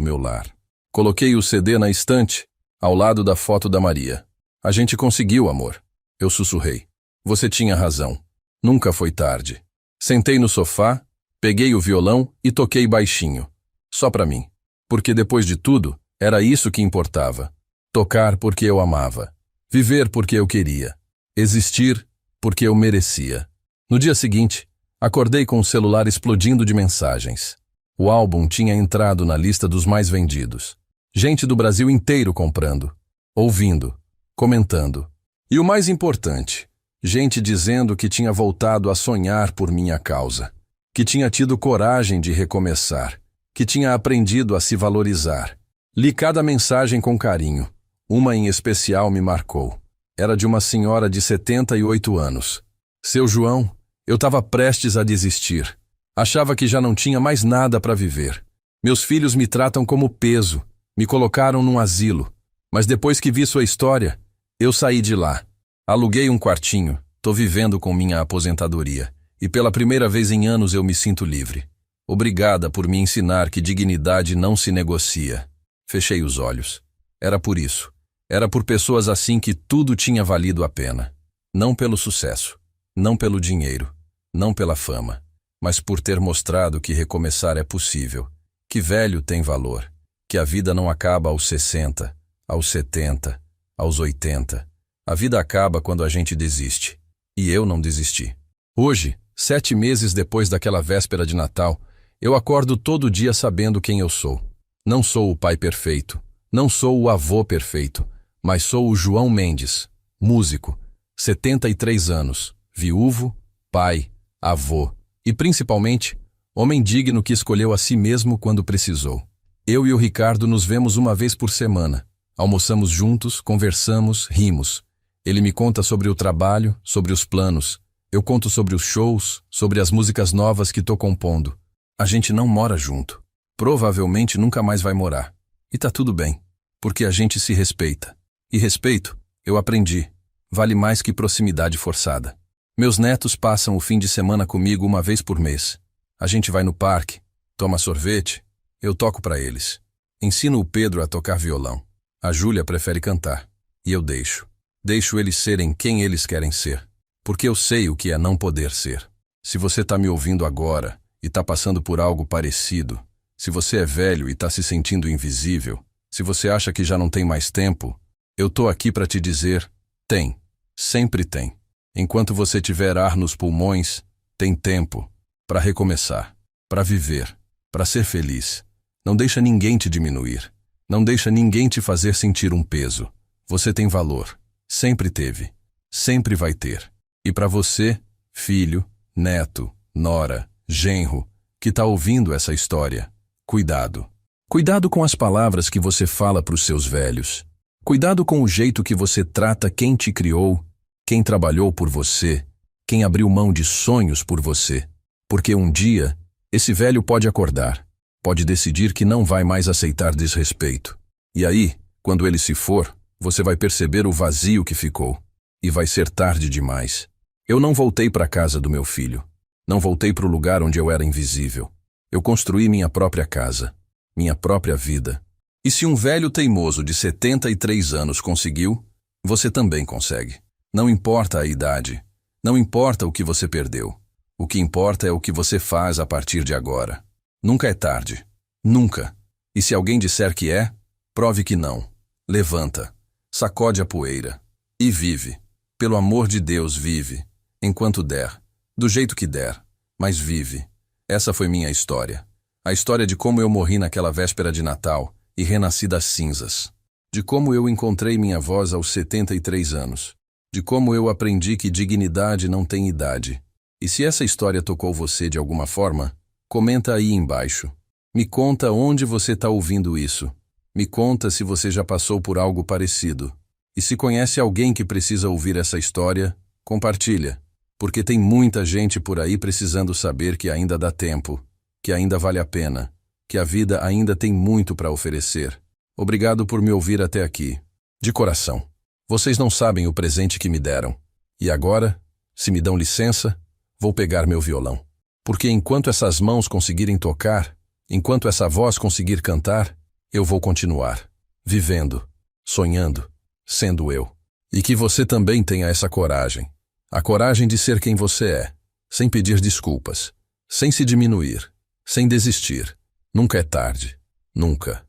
meu lar. Coloquei o CD na estante, ao lado da foto da Maria. A gente conseguiu, amor. Eu sussurrei. Você tinha razão. Nunca foi tarde. Sentei no sofá, peguei o violão e toquei baixinho. Só para mim. Porque depois de tudo, era isso que importava. Tocar porque eu amava. Viver porque eu queria. Existir porque eu merecia. No dia seguinte, acordei com o celular explodindo de mensagens. O álbum tinha entrado na lista dos mais vendidos. Gente do Brasil inteiro comprando, ouvindo, comentando. E o mais importante, gente dizendo que tinha voltado a sonhar por minha causa, que tinha tido coragem de recomeçar, que tinha aprendido a se valorizar. Li cada mensagem com carinho. Uma em especial me marcou. Era de uma senhora de 78 anos. Seu João, eu estava prestes a desistir. Achava que já não tinha mais nada para viver. Meus filhos me tratam como peso, me colocaram num asilo. Mas depois que vi sua história, eu saí de lá. Aluguei um quartinho, tô vivendo com minha aposentadoria. E pela primeira vez em anos eu me sinto livre. Obrigada por me ensinar que dignidade não se negocia. Fechei os olhos. Era por isso. Era por pessoas assim que tudo tinha valido a pena. Não pelo sucesso, não pelo dinheiro, não pela fama, mas por ter mostrado que recomeçar é possível, que velho tem valor, que a vida não acaba aos 60, aos 70, aos 80. A vida acaba quando a gente desiste. E eu não desisti. Hoje, 7 meses depois daquela véspera de Natal, eu acordo todo dia sabendo quem eu sou. Não sou o pai perfeito, não sou o avô perfeito, mas sou o João Mendes, músico, 73 anos, viúvo, pai, avô e, principalmente, homem digno que escolheu a si mesmo quando precisou. Eu e o Ricardo nos vemos uma vez por semana. Almoçamos juntos, conversamos, rimos. Ele me conta sobre o trabalho, sobre os planos. Eu conto sobre os shows, sobre as músicas novas que tô compondo. A gente não mora junto. Provavelmente nunca mais vai morar. E tá tudo bem, porque a gente se respeita. E respeito, eu aprendi, vale mais que proximidade forçada. Meus netos passam o fim de semana comigo uma vez por mês. A gente vai no parque, toma sorvete, eu toco para eles. Ensino o Pedro a tocar violão. A Júlia prefere cantar. E eu deixo. Deixo eles serem quem eles querem ser. Porque eu sei o que é não poder ser. Se você tá me ouvindo agora e tá passando por algo parecido, se você é velho e tá se sentindo invisível, se você acha que já não tem mais tempo, eu tô aqui para te dizer, tem, sempre tem. Enquanto você tiver ar nos pulmões, tem tempo para recomeçar, para viver, para ser feliz. Não deixa ninguém te diminuir, não deixa ninguém te fazer sentir um peso. Você tem valor, sempre teve, sempre vai ter. E para você, filho, neto, nora, genro, que tá ouvindo essa história, cuidado. Cuidado com as palavras que você fala para os seus velhos. Cuidado com o jeito que você trata quem te criou, quem trabalhou por você, quem abriu mão de sonhos por você. Porque um dia, esse velho pode acordar, pode decidir que não vai mais aceitar desrespeito. E aí, quando ele se for, você vai perceber o vazio que ficou. E vai ser tarde demais. Eu não voltei para a casa do meu filho. Não voltei para o lugar onde eu era invisível. Eu construí minha própria casa, minha própria vida. E se um velho teimoso de 73 anos conseguiu, você também consegue. Não importa a idade, não importa o que você perdeu. O que importa é o que você faz a partir de agora. Nunca é tarde. Nunca. E se alguém disser que é, prove que não. Levanta, sacode a poeira e vive. Pelo amor de Deus, vive. Enquanto der, do jeito que der, mas vive. Essa foi minha história. A história de como eu morri naquela véspera de Natal e renasci das cinzas. De como eu encontrei minha voz aos 73 anos. De como eu aprendi que dignidade não tem idade. E se essa história tocou você de alguma forma, comenta aí embaixo. Me conta onde você está ouvindo isso. Me conta se você já passou por algo parecido. E se conhece alguém que precisa ouvir essa história, compartilha. Porque tem muita gente por aí precisando saber que ainda dá tempo, que ainda vale a pena, que a vida ainda tem muito para oferecer. Obrigado por me ouvir até aqui. De coração. Vocês não sabem o presente que me deram. E agora, se me dão licença, vou pegar meu violão. Porque enquanto essas mãos conseguirem tocar, enquanto essa voz conseguir cantar, eu vou continuar, vivendo, sonhando, sendo eu. E que você também tenha essa coragem. A coragem de ser quem você é, sem pedir desculpas, sem se diminuir, sem desistir. Nunca é tarde. Nunca.